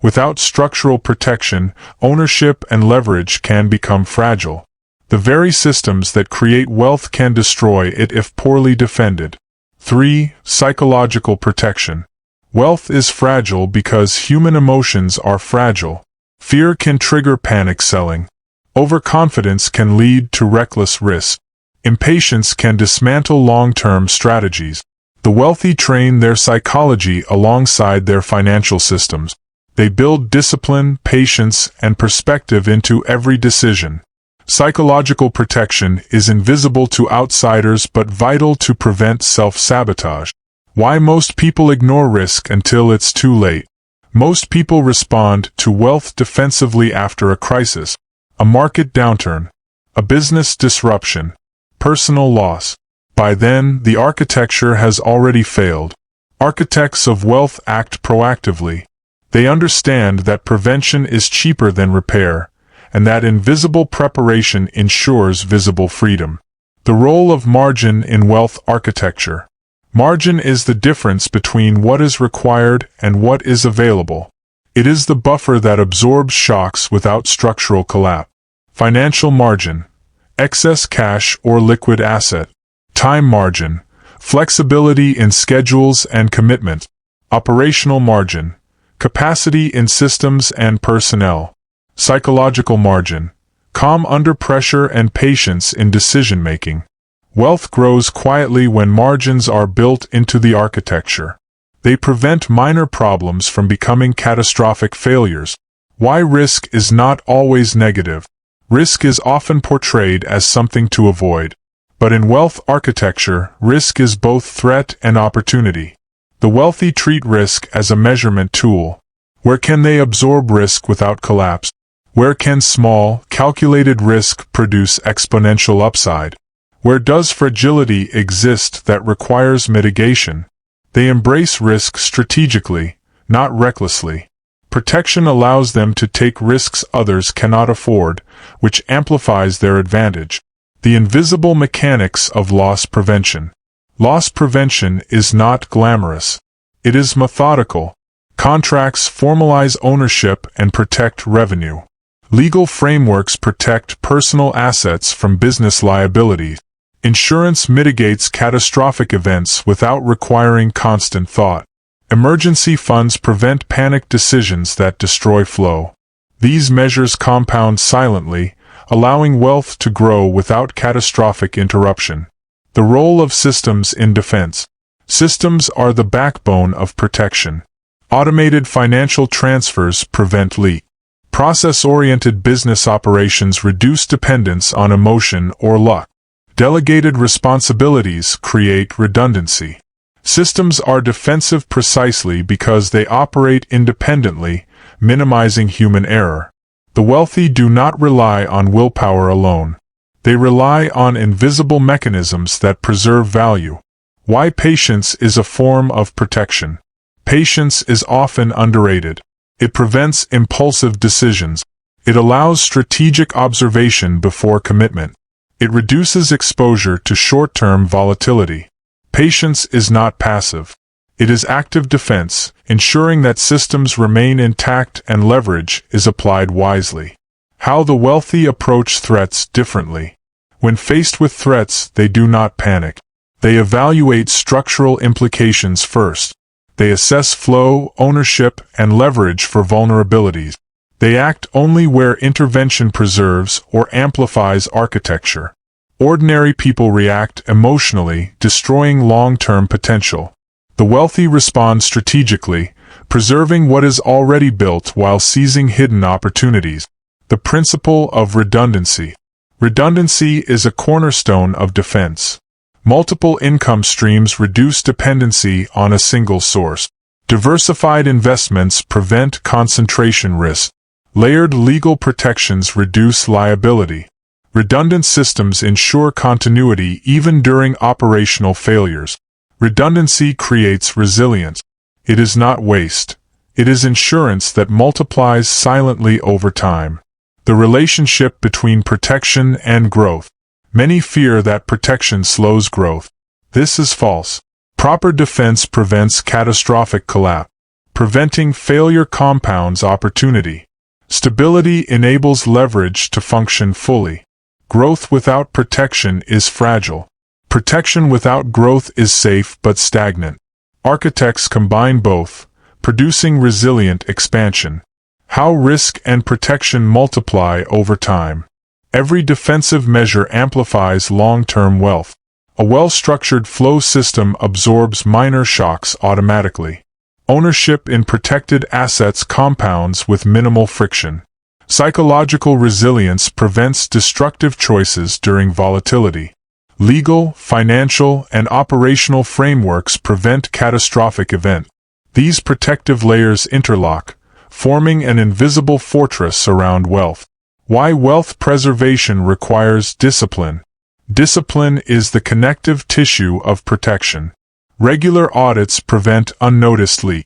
Without structural protection, ownership and leverage can become fragile. The very systems that create wealth can destroy it if poorly defended. 3. Psychological protection. Wealth is fragile because human emotions are fragile. Fear can trigger panic selling. Overconfidence can lead to reckless risk. Impatience can dismantle long-term strategies. The wealthy train their psychology alongside their financial systems. They build discipline, patience, and perspective into every decision. Psychological protection is invisible to outsiders but vital to prevent self-sabotage. Why most people ignore risk until it's too late. Most people respond to wealth defensively after a crisis, a market downturn, a business disruption, personal loss. By then, the architecture has already failed. Architects of wealth act proactively. They understand that prevention is cheaper than repair, and that invisible preparation ensures visible freedom. The role of margin in wealth architecture. Margin is the difference between what is required and what is available. It is the buffer that absorbs shocks without structural collapse. Financial margin. Excess cash or liquid asset. Time margin. Flexibility in schedules and commitment. Operational margin. Capacity in systems and personnel. Psychological margin. Calm under pressure and patience in decision-making. Wealth grows quietly when margins are built into the architecture. They prevent minor problems from becoming catastrophic failures. Why risk is not always negative. Risk is often portrayed as something to avoid. But in wealth architecture, risk is both threat and opportunity. The wealthy treat risk as a measurement tool. Where can they absorb risk without collapse? Where can small, calculated risk produce exponential upside? Where does fragility exist that requires mitigation? They embrace risk strategically, not recklessly. Protection allows them to take risks others cannot afford, which amplifies their advantage. The invisible mechanics of loss prevention. Loss prevention is not glamorous. It is methodical. Contracts formalize ownership and protect revenue. Legal frameworks protect personal assets from business liabilities. Insurance mitigates catastrophic events without requiring constant thought. Emergency funds prevent panic decisions that destroy flow. These measures compound silently, allowing wealth to grow without catastrophic interruption. The role of systems in defense. Systems are the backbone of protection. Automated financial transfers prevent leak. Process-oriented business operations reduce dependence on emotion or luck. Delegated responsibilities create redundancy. Systems are defensive precisely because they operate independently, minimizing human error. The wealthy do not rely on willpower alone. They rely on invisible mechanisms that preserve value. Why patience is a form of protection. Patience is often underrated. It prevents impulsive decisions. It allows strategic observation before commitment. It reduces exposure to short-term volatility. Patience is not passive. It is active defense, ensuring that systems remain intact and leverage is applied wisely. How the wealthy approach threats differently. When faced with threats, they do not panic. They evaluate structural implications first. They assess flow, ownership, and leverage for vulnerabilities. They act only where intervention preserves or amplifies architecture. Ordinary people react emotionally, destroying long-term potential. The wealthy respond strategically, preserving what is already built while seizing hidden opportunities. The principle of redundancy. Redundancy is a cornerstone of defense. Multiple income streams reduce dependency on a single source. Diversified investments prevent concentration risk. Layered legal protections reduce liability. Redundant systems ensure continuity even during operational failures. Redundancy creates resilience. It is not waste. It is insurance that multiplies silently over time. The relationship between protection and growth. Many fear that protection slows growth. This is false. Proper defense prevents catastrophic collapse. Preventing failure compounds opportunity. Stability enables leverage to function fully. Growth without protection is fragile. Protection without growth is safe but stagnant. Architects combine both, producing resilient expansion. How risk and protection multiply over time. Every defensive measure amplifies long-term wealth. A well-structured flow system absorbs minor shocks automatically. Ownership in protected assets compounds with minimal friction. Psychological resilience prevents destructive choices during volatility. Legal, financial, and operational frameworks prevent catastrophic events. These protective layers interlock, forming an invisible fortress around wealth. Why wealth preservation requires discipline. Discipline is the connective tissue of protection. Regular audits prevent unnoticed leak.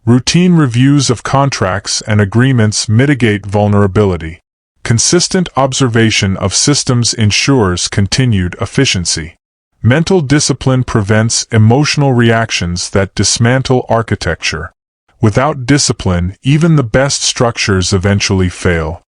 Routine reviews of contracts and agreements mitigate vulnerability. Consistent observation of systems ensures continued efficiency. Mental discipline prevents emotional reactions that dismantle architecture. Without discipline, even the best structures eventually fail.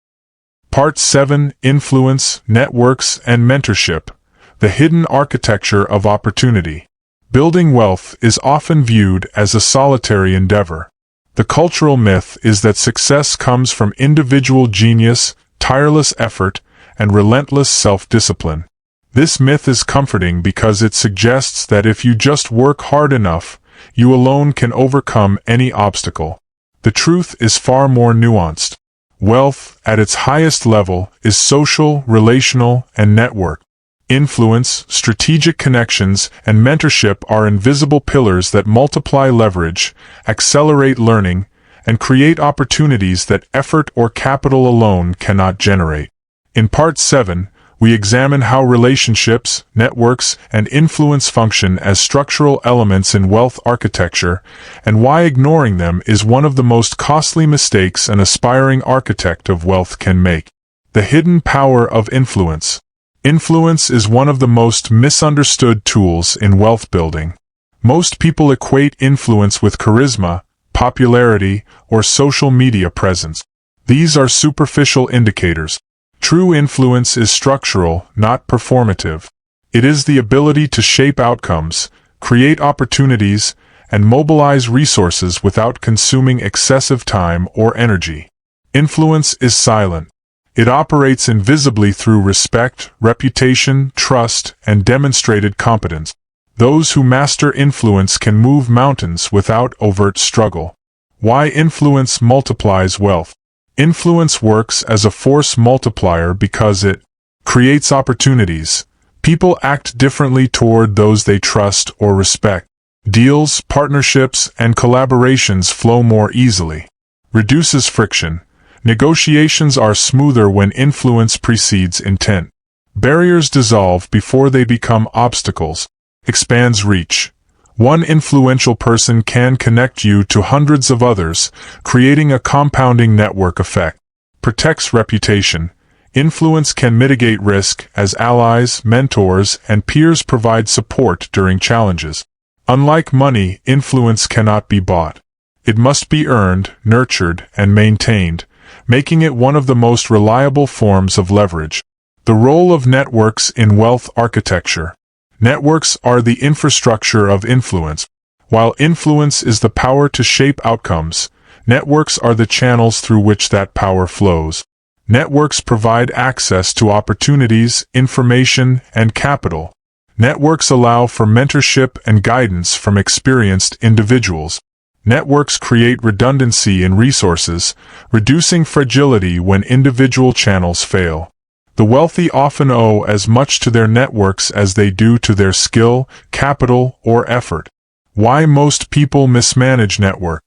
Part 7: Influence, Networks, and Mentorship. The hidden architecture of opportunity. Building wealth is often viewed as a solitary endeavor. The cultural myth is that success comes from individual genius, tireless effort, and relentless self-discipline. This myth is comforting because it suggests that if you just work hard enough, you alone can overcome any obstacle. The truth is far more nuanced. Wealth, at its highest level, is social, relational, and network. Influence, strategic connections, and mentorship are invisible pillars that multiply leverage, accelerate learning, and create opportunities that effort or capital alone cannot generate. In Part 7, we examine how relationships, networks, and influence function as structural elements in wealth architecture, and why ignoring them is one of the most costly mistakes an aspiring architect of wealth can make. The hidden power of influence. Influence is one of the most misunderstood tools in wealth building. Most people equate influence with charisma, popularity, or social media presence. These are superficial indicators. True influence is structural, not performative. It is the ability to shape outcomes, create opportunities, and mobilize resources without consuming excessive time or energy. Influence is silent. It operates invisibly through respect, reputation, trust, and demonstrated competence. Those who master influence can move mountains without overt struggle. Why influence multiplies wealth. Influence works as a force multiplier because it creates opportunities. People act differently toward those they trust or respect. Deals, partnerships, and collaborations flow more easily. Reduces friction. Negotiations are smoother when influence precedes intent. Barriers dissolve before they become obstacles. Expands reach. One influential person can connect you to hundreds of others, creating a compounding network effect. Protects reputation. Influence can mitigate risk as allies, mentors, and peers provide support during challenges. Unlike money, influence cannot be bought. It must be earned, nurtured, and maintained, making it one of the most reliable forms of leverage. The role of networks in wealth architecture. Networks are the infrastructure of influence. While influence is the power to shape outcomes, networks are the channels through which that power flows. Networks provide access to opportunities, information, and capital. Networks allow for mentorship and guidance from experienced individuals. Networks create redundancy in resources, reducing fragility when individual channels fail. The wealthy often owe as much to their networks as they do to their skill, capital, or effort. Why most people mismanage network.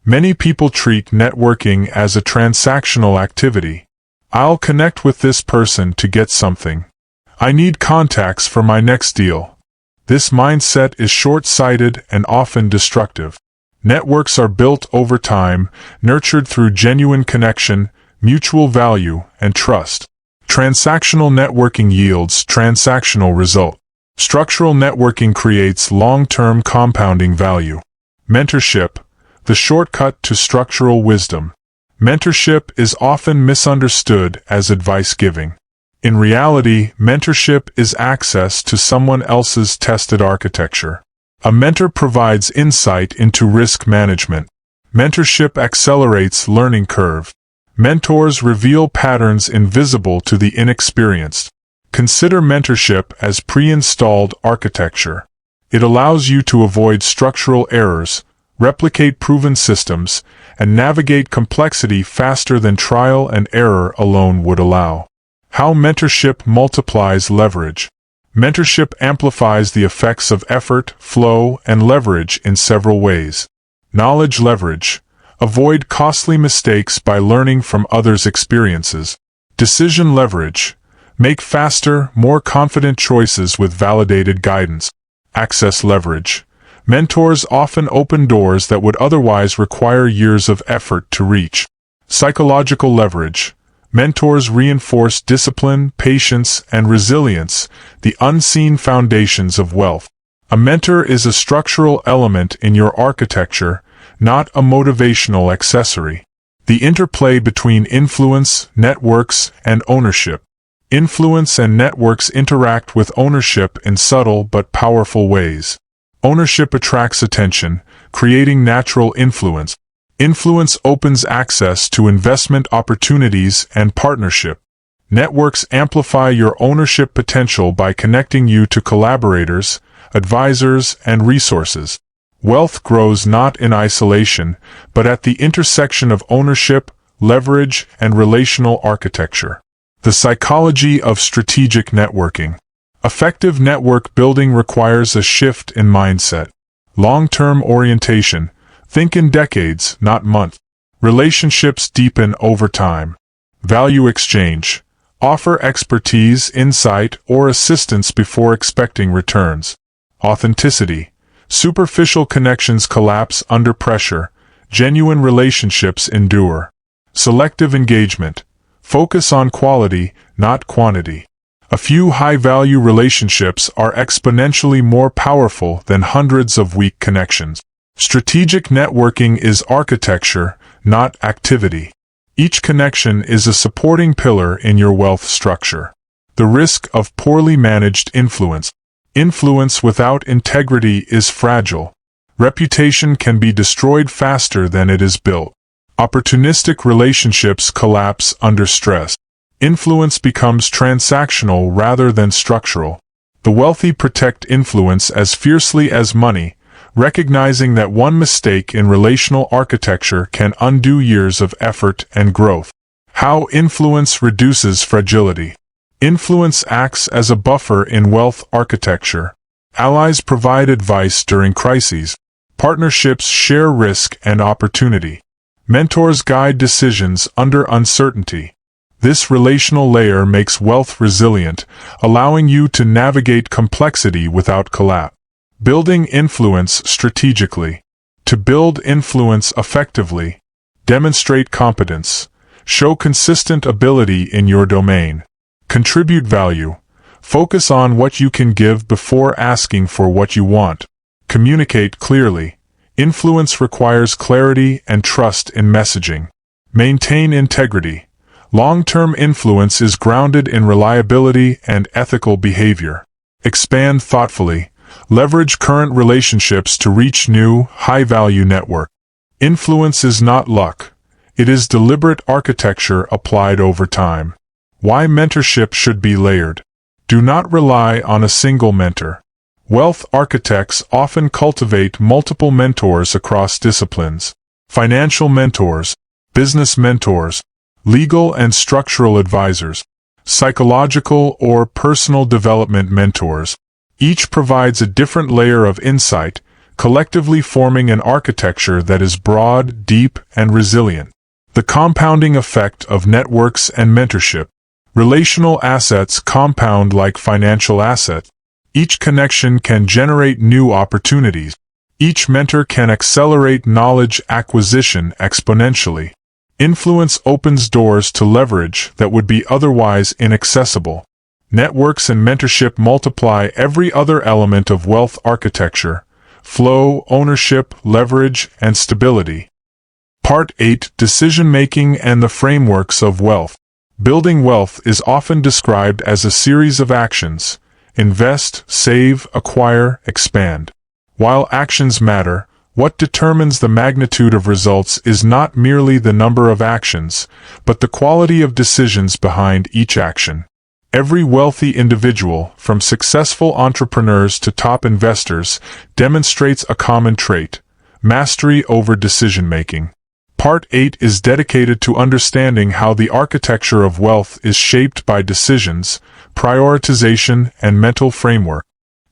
Many people treat networking as a transactional activity. I'll connect with this person to get something. I need contacts for my next deal. This mindset is short-sighted and often destructive. Networks are built over time, nurtured through genuine connection, mutual value, and trust. Transactional networking yields transactional result. Structural networking creates long-term compounding value. Mentorship, the shortcut to structural wisdom. Mentorship is often misunderstood as advice giving. In reality, mentorship is access to someone else's tested architecture. A mentor provides insight into risk management. Mentorship accelerates learning curve. Mentors reveal patterns invisible to the inexperienced. Consider mentorship as pre-installed architecture. It allows you to avoid structural errors, replicate proven systems, and navigate complexity faster than trial and error alone would allow. How mentorship multiplies leverage. Mentorship amplifies the effects of effort, flow, and leverage in several ways. Knowledge leverage. Avoid costly mistakes by learning from others' experiences. Decision leverage. Make faster, more confident choices with validated guidance. Access leverage. Mentors often open doors that would otherwise require years of effort to reach. Psychological leverage. Mentors reinforce discipline, patience, and resilience, the unseen foundations of wealth. A mentor is a structural element in your architecture, not a motivational accessory. The interplay between influence, networks, and ownership. Influence and networks interact with ownership in subtle but powerful ways. Ownership attracts attention, creating natural influence. Influence opens access to investment opportunities and partnership. Networks amplify your ownership potential by connecting you to collaborators, advisors, and resources. Wealth grows not in isolation, but at the intersection of ownership, leverage, and relational architecture. The psychology of strategic networking. Effective network building requires a shift in mindset. Long-term orientation. Think in decades, not months. Relationships deepen over time. Value exchange. Offer expertise, insight, or assistance before expecting returns. Authenticity. Superficial connections collapse under pressure. Genuine relationships endure. Selective engagement. Focus on quality, not quantity. A few high-value relationships are exponentially more powerful than hundreds of weak connections. Strategic networking is architecture, not activity. Each connection is a supporting pillar in your wealth structure. The risk of poorly managed influence. Influence without integrity is fragile. Reputation can be destroyed faster than it is built. Opportunistic relationships collapse under stress. Influence becomes transactional rather than structural. The wealthy protect influence as fiercely as money, recognizing that one mistake in relational architecture can undo years of effort and growth. How influence reduces fragility. Influence acts as a buffer in wealth architecture. Allies provide advice during crises. Partnerships share risk and opportunity. Mentors guide decisions under uncertainty. This relational layer makes wealth resilient, allowing you to navigate complexity without collapse. Building influence strategically. To build influence effectively, demonstrate competence. Show consistent ability in your domain. Contribute value. Focus on what you can give before asking for what you want. Communicate clearly. Influence requires clarity and trust in messaging. Maintain integrity. Long-term influence is grounded in reliability and ethical behavior. Expand thoughtfully. Leverage current relationships to reach new, high-value network. Influence is not luck. It is deliberate architecture applied over time. Why mentorship should be layered. Do not rely on a single mentor. Wealth architects often cultivate multiple mentors across disciplines. Financial mentors, business mentors, legal and structural advisors, psychological or personal development mentors. Each provides a different layer of insight, collectively forming an architecture that is broad, deep, and resilient. The compounding effect of networks and mentorship. Relational assets compound like financial assets. Each connection can generate new opportunities. Each mentor can accelerate knowledge acquisition exponentially. Influence opens doors to leverage that would be otherwise inaccessible. Networks and mentorship multiply every other element of wealth architecture: flow, ownership, leverage, and stability. Part 8: Decision-making and the frameworks of wealth. Building wealth is often described as a series of actions: invest, save, acquire, expand. While actions matter, what determines the magnitude of results is not merely the number of actions, but the quality of decisions behind each action. Every wealthy individual, from successful entrepreneurs to top investors, demonstrates a common trait: mastery over decision-making. Part 8 is dedicated to understanding how the architecture of wealth is shaped by decisions, prioritization, and mental framework.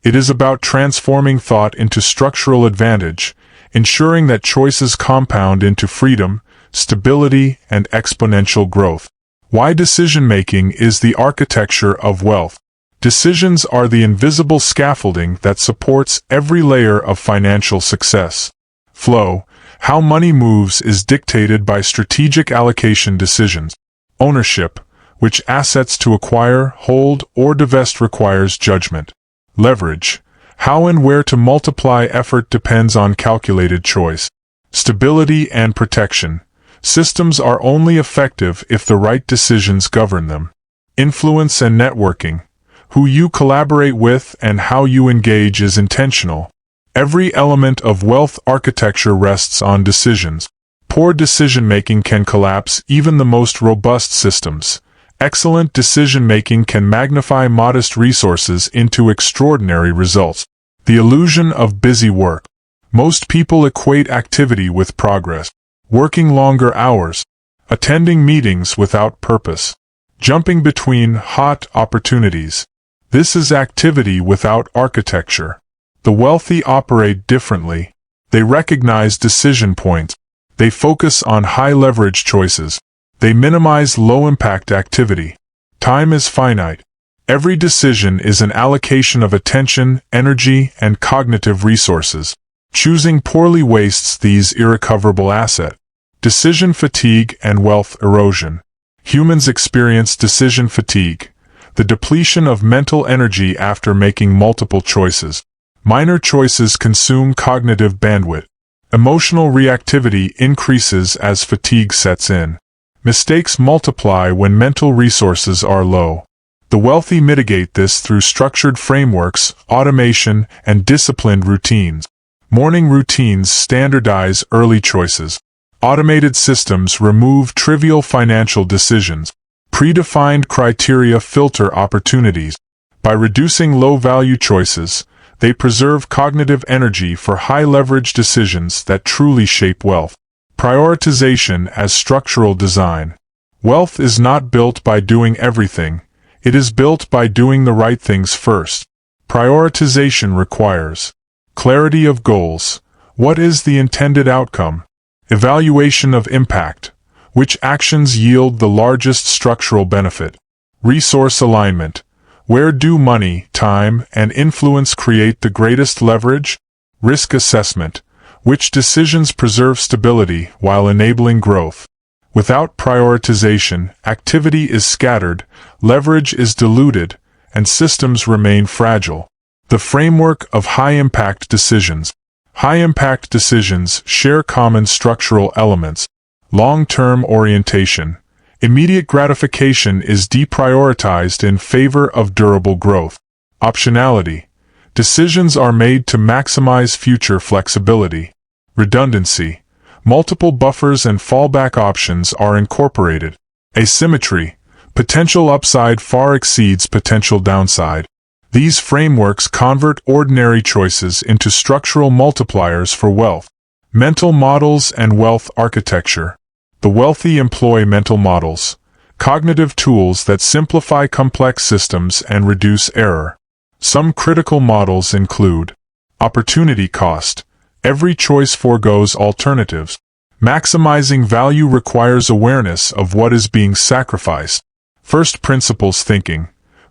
It is about transforming thought into structural advantage, ensuring that choices compound into freedom, stability, and exponential growth. Why decision-making is the architecture of wealth. Decisions are the invisible scaffolding that supports every layer of financial success. Flow. How money moves is dictated by strategic allocation decisions. Ownership. Which assets to acquire, hold, or divest requires judgment. Leverage. How and where to multiply effort depends on calculated choice. Stability and protection. Systems are only effective if the right decisions govern them. Influence and networking. Who you collaborate with and how you engage is intentional. Every element of wealth architecture rests on decisions. Poor decision-making can collapse even the most robust systems. Excellent decision-making can magnify modest resources into extraordinary results. The illusion of busy work. Most people equate activity with progress. Working longer hours. Attending meetings without purpose. Jumping between hot opportunities. This is activity without architecture. The wealthy operate differently. They recognize decision points. They focus on high-leverage choices. They minimize low-impact activity. Time is finite. Every decision is an allocation of attention, energy, and cognitive resources. Choosing poorly wastes these irrecoverable assets. Decision fatigue and wealth erosion. Humans experience decision fatigue, the depletion of mental energy after making multiple choices. Minor choices consume cognitive bandwidth. Emotional reactivity increases as fatigue sets in. Mistakes multiply when mental resources are low. The wealthy mitigate this through structured frameworks, automation, and disciplined routines. Morning routines standardize early choices. Automated systems remove trivial financial decisions. Predefined criteria filter opportunities. By reducing low-value choices, they preserve cognitive energy for high-leverage decisions that truly shape wealth. Prioritization as structural design. Wealth is not built by doing everything. It is built by doing the right things first. Prioritization requires clarity of goals. What is the intended outcome? Evaluation of impact. Which actions yield the largest structural benefit? Resource alignment. Where do money, time, and influence create the greatest leverage? Risk assessment. Which decisions preserve stability while enabling growth? Without prioritization, activity is scattered, leverage is diluted, and systems remain fragile. The framework of high-impact decisions. High-impact decisions share common structural elements: Long-term orientation. Immediate gratification is deprioritized in favor of durable growth. Optionality. Decisions are made to maximize future flexibility. Redundancy. Multiple buffers and fallback options are incorporated. Asymmetry. Potential upside far exceeds potential downside. These frameworks convert ordinary choices into structural multipliers for wealth. Mental models and wealth architecture. The wealthy employ mental models, cognitive tools that simplify complex systems and reduce error. Some critical models include opportunity cost. Every choice forgoes alternatives. Maximizing value requires awareness of what is being sacrificed. First principles thinking.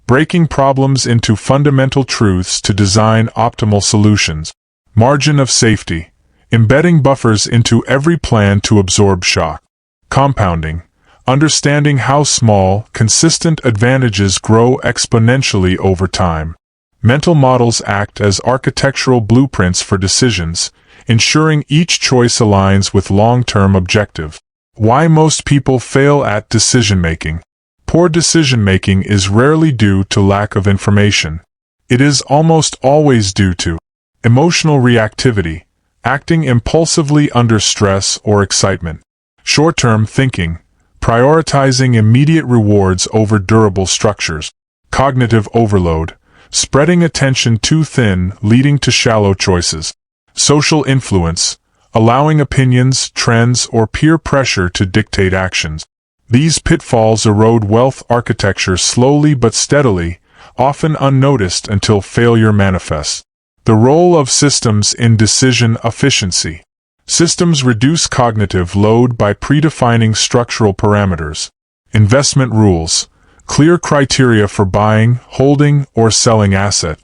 Breaking problems into fundamental truths to design optimal solutions. Margin of safety. Embedding buffers into every plan to absorb shock. Compounding. Understanding how small, consistent advantages grow exponentially over time. Mental models act as architectural blueprints for decisions, ensuring each choice aligns with long-term objectives. Why most people fail at decision-making. Poor decision-making is rarely due to lack of information. It is almost always due to emotional reactivity, acting impulsively under stress or excitement. Short-term thinking, prioritizing immediate rewards over durable structures. Cognitive overload, spreading attention too thin, leading to shallow choices. Social influence, allowing opinions, trends, or peer pressure to dictate actions. These pitfalls erode wealth architecture slowly but steadily, often unnoticed until failure manifests. The role of systems in decision efficiency. Systems reduce cognitive load by predefining structural parameters. Investment rules. Clear criteria for buying, holding, or selling asset.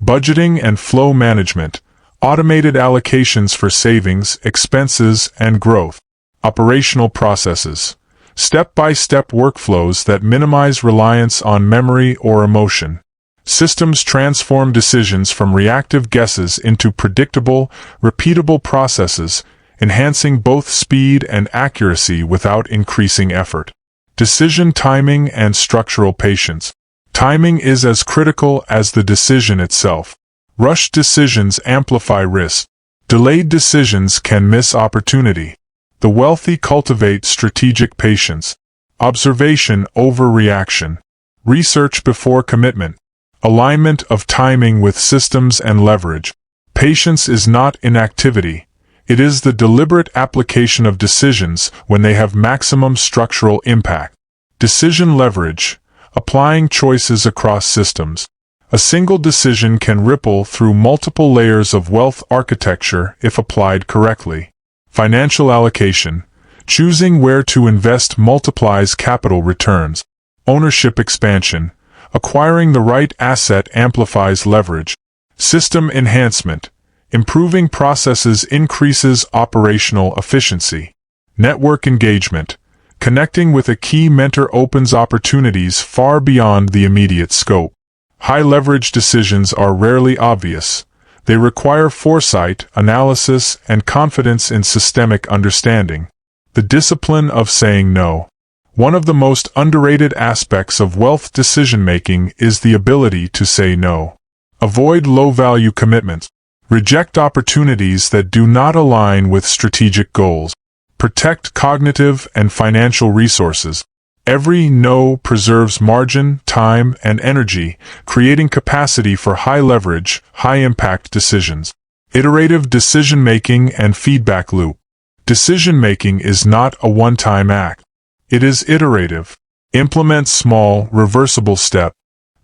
Budgeting and flow management. Automated allocations for savings, expenses, and growth. Operational processes. Step-by-step workflows that minimize reliance on memory or emotion. Systems transform decisions from reactive guesses into predictable, repeatable processes, enhancing both speed and accuracy without increasing effort. Decision timing and structural patience. Timing is as critical as the decision itself. Rushed decisions amplify risk. Delayed decisions can miss opportunity. The wealthy cultivate strategic patience. Observation over reaction. Research before commitment. Alignment of timing with systems and leverage. Patience is not inactivity. It is the deliberate application of decisions when they have maximum structural impact. Decision leverage. Applying choices across systems. A single decision can ripple through multiple layers of wealth architecture if applied correctly. Financial allocation. Choosing where to invest multiplies capital returns. Ownership expansion. Acquiring the right asset amplifies leverage. System enhancement. Improving processes increases operational efficiency. Network engagement. Connecting with a key mentor opens opportunities far beyond the immediate scope. High-leverage decisions are rarely obvious. They require foresight, analysis, and confidence in systemic understanding. The discipline of saying no. One of the most underrated aspects of wealth decision-making is the ability to say no. Avoid low-value commitments. Reject opportunities that do not align with strategic goals. Protect cognitive and financial resources. Every no preserves margin, time, and energy, creating capacity for high-leverage, high-impact decisions. Iterative decision-making and feedback loop. Decision-making is not a one-time act. It is iterative. Implement small, reversible steps.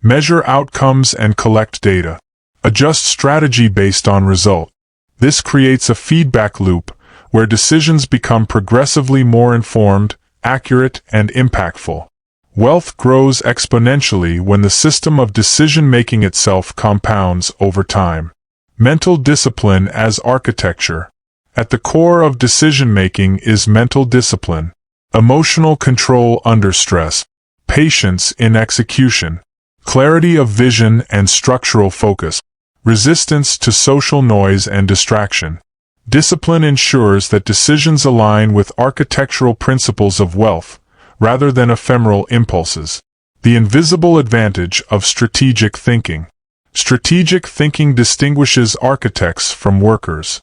Measure outcomes and collect data. Adjust strategy based on result. This creates a feedback loop where decisions become progressively more informed, accurate, and impactful. Wealth grows exponentially when the system of decision-making itself compounds over time. Mental discipline as architecture. At the core of decision-making is mental discipline. Emotional control under stress. Patience in execution. Clarity of vision and structural focus. Resistance to social noise and distraction. Discipline ensures that decisions align with architectural principles of wealth, rather than ephemeral impulses. The invisible advantage of strategic thinking. Strategic thinking distinguishes architects from workers.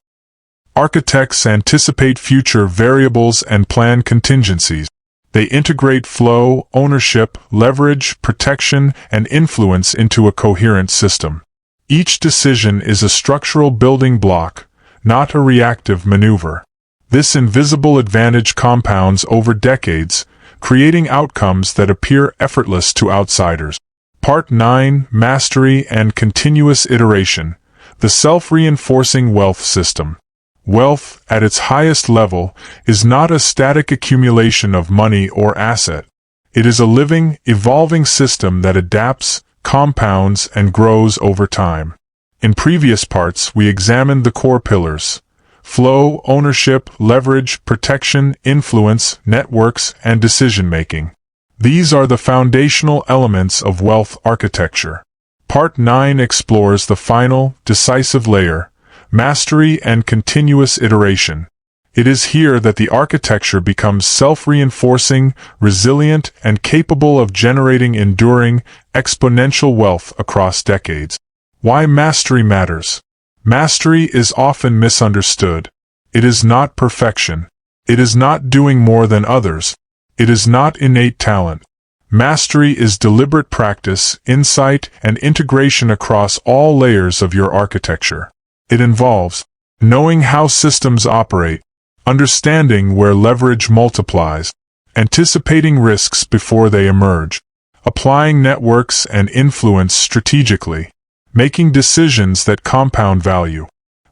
Architects anticipate future variables and plan contingencies. They integrate flow, ownership, leverage, protection, and influence into a coherent system. Each decision is a structural building block, not a reactive maneuver. This invisible advantage compounds over decades, creating outcomes that appear effortless to outsiders. Part 9: Mastery and Continuous Iteration. The Self-Reinforcing Wealth System. Wealth, at its highest level, is not a static accumulation of money or asset. It is a living, evolving system that adapts, compounds, and grows over time. In previous parts, we examined the core pillars: flow, ownership, leverage, protection, influence, networks, and decision-making. These are the foundational elements of wealth architecture. Part 9 explores the final, decisive layer: mastery and continuous iteration. It is here that the architecture becomes self-reinforcing, resilient, and capable of generating enduring, exponential wealth across decades. Why mastery matters. Mastery is often misunderstood. It is not perfection. It is not doing more than others. It is not innate talent. Mastery is deliberate practice, insight, and integration across all layers of your architecture. It involves knowing how systems operate, understanding where leverage multiplies, anticipating risks before they emerge, applying networks and influence strategically, making decisions that compound value.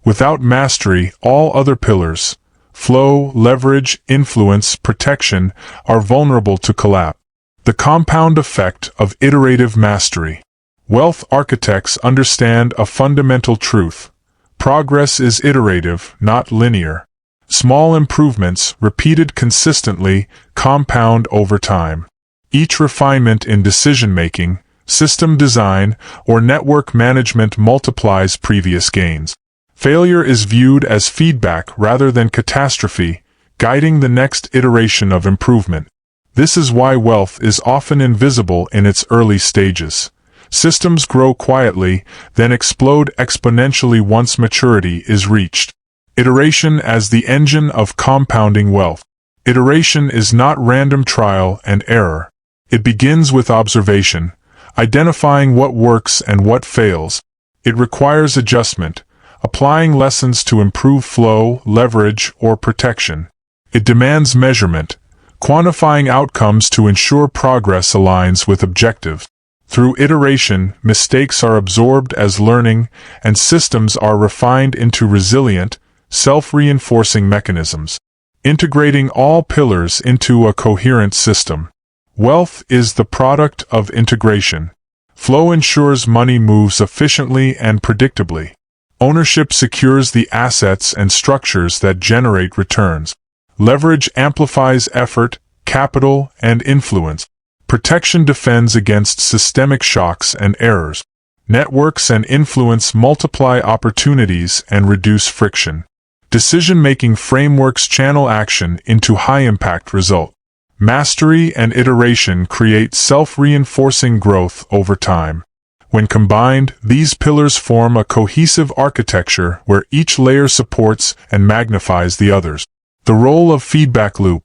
Without mastery, all other pillars, flow, leverage, influence, protection, are vulnerable to collapse. The compound effect of iterative mastery. Wealth architects understand a fundamental truth. Progress is iterative, not linear. Small improvements, repeated consistently, compound over time. Each refinement in decision-making, system design, or network management multiplies previous gains. Failure is viewed as feedback rather than catastrophe, guiding the next iteration of improvement. This is why wealth is often invisible in its early stages. Systems grow quietly, then explode exponentially once maturity is reached. Iteration as the engine of compounding wealth. Iteration is not random trial and error. It begins with observation, identifying what works and what fails. It requires adjustment, applying lessons to improve flow, leverage, or protection. It demands measurement, quantifying outcomes to ensure progress aligns with objectives. Through iteration, mistakes are absorbed as learning, and systems are refined into resilient, self-reinforcing mechanisms. Integrating all pillars into a coherent system. Wealth is the product of integration. Flow ensures money moves efficiently and predictably. Ownership secures the assets and structures that generate returns. Leverage amplifies effort, capital, and influence. Protection defends against systemic shocks and errors. Networks and influence multiply opportunities and reduce friction. Decision-making frameworks channel action into high-impact results. Mastery and iteration create self-reinforcing growth over time. When combined, these pillars form a cohesive architecture where each layer supports and magnifies the others. The role of feedback loop.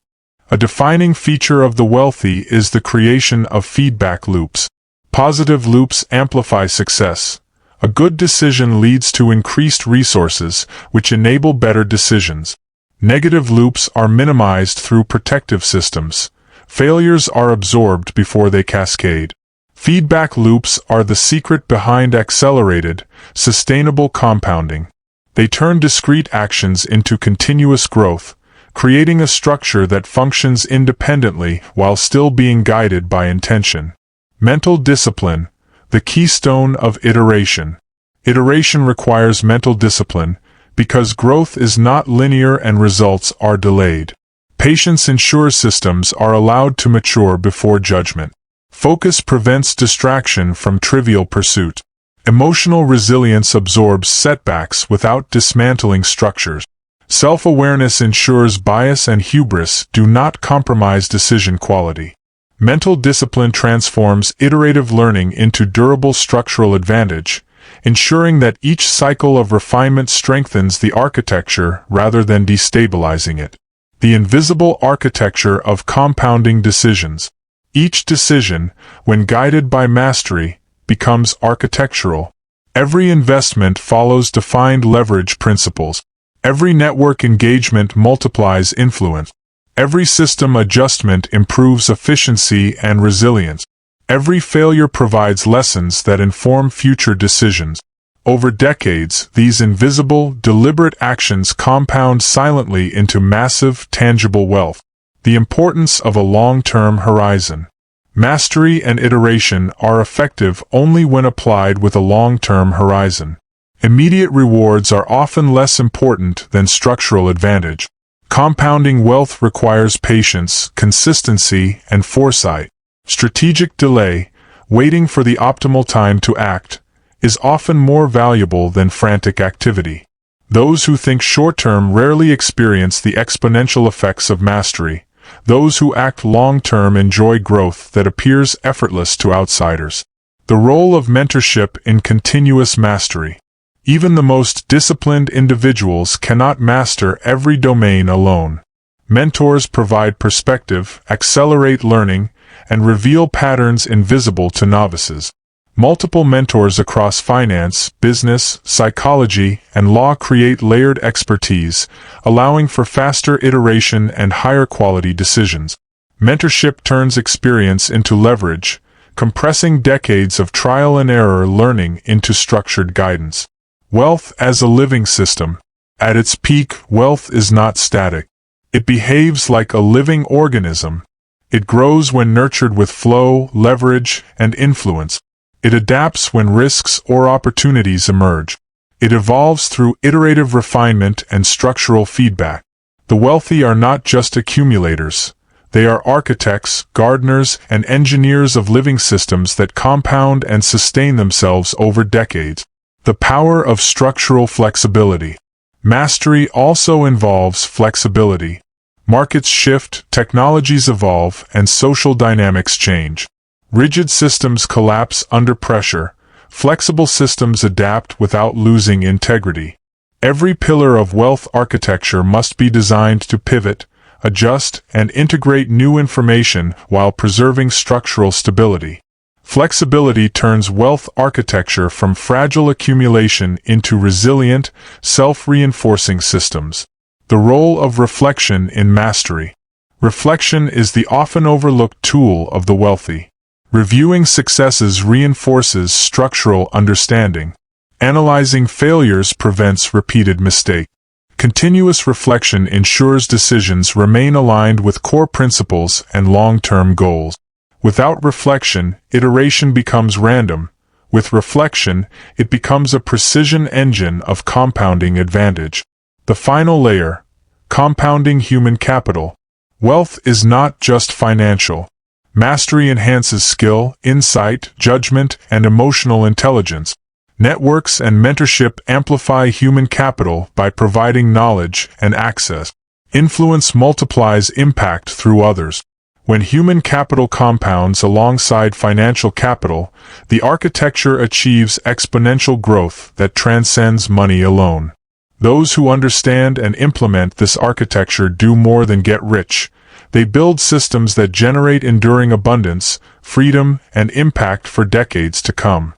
A defining feature of the wealthy is the creation of feedback loops. Positive loops amplify success. A good decision leads to increased resources, which enable better decisions. Negative loops are minimized through protective systems. Failures are absorbed before they cascade. Feedback loops are the secret behind accelerated, sustainable compounding. They turn discrete actions into continuous growth, creating a structure that functions independently while still being guided by intention. Mental discipline, the keystone of iteration. Iteration requires mental discipline, because growth is not linear and results are delayed. Patience ensures systems are allowed to mature before judgment. Focus prevents distraction from trivial pursuit. Emotional resilience absorbs setbacks without dismantling structures. Self-awareness ensures bias and hubris do not compromise decision quality. Mental discipline transforms iterative learning into durable structural advantage, ensuring that each cycle of refinement strengthens the architecture rather than destabilizing it. The invisible architecture of compounding decisions. Each decision, when guided by mastery, becomes architectural. Every investment follows defined leverage principles. Every network engagement multiplies influence. Every system adjustment improves efficiency and resilience. Every failure provides lessons that inform future decisions. Over decades, these invisible, deliberate actions compound silently into massive, tangible wealth. The importance of a long-term horizon. Mastery and iteration are effective only when applied with a long-term horizon. Immediate rewards are often less important than structural advantage. Compounding wealth requires patience, consistency, and foresight. Strategic delay, waiting for the optimal time to act, is often more valuable than frantic activity. Those who think short-term rarely experience the exponential effects of mastery. Those who act long-term enjoy growth that appears effortless to outsiders. The role of mentorship in continuous mastery. Even the most disciplined individuals cannot master every domain alone. Mentors provide perspective, accelerate learning, and reveal patterns invisible to novices. Multiple mentors across finance, business, psychology, and law create layered expertise, allowing for faster iteration and higher quality decisions. Mentorship turns experience into leverage, compressing decades of trial and error learning into structured guidance. Wealth as a living system. At its peak, wealth is not static. It behaves like a living organism. It grows when nurtured with flow, leverage, and influence. It adapts when risks or opportunities emerge. It evolves through iterative refinement and structural feedback. The wealthy are not just accumulators. They are architects, gardeners, and engineers of living systems that compound and sustain themselves over decades. The power of structural flexibility. Mastery also involves flexibility. Markets shift, technologies evolve, and social dynamics change. Rigid systems collapse under pressure. Flexible systems adapt without losing integrity. Every pillar of wealth architecture must be designed to pivot, adjust, and integrate new information while preserving structural stability. Flexibility turns wealth architecture from fragile accumulation into resilient, self-reinforcing systems. The role of reflection in mastery. Reflection is the often overlooked tool of the wealthy. Reviewing successes reinforces structural understanding. Analyzing failures prevents repeated mistake. Continuous reflection ensures decisions remain aligned with core principles and long-term goals. Without reflection, iteration becomes random. With reflection, it becomes a precision engine of compounding advantage. The final layer, compounding human capital. Wealth is not just financial. Mastery enhances skill, insight, judgment, and emotional intelligence. Networks and mentorship amplify human capital by providing knowledge and access. Influence multiplies impact through others. When human capital compounds alongside financial capital, the architecture achieves exponential growth that transcends money alone. Those who understand and implement this architecture do more than get rich. They build systems that generate enduring abundance, freedom, and impact for decades to come.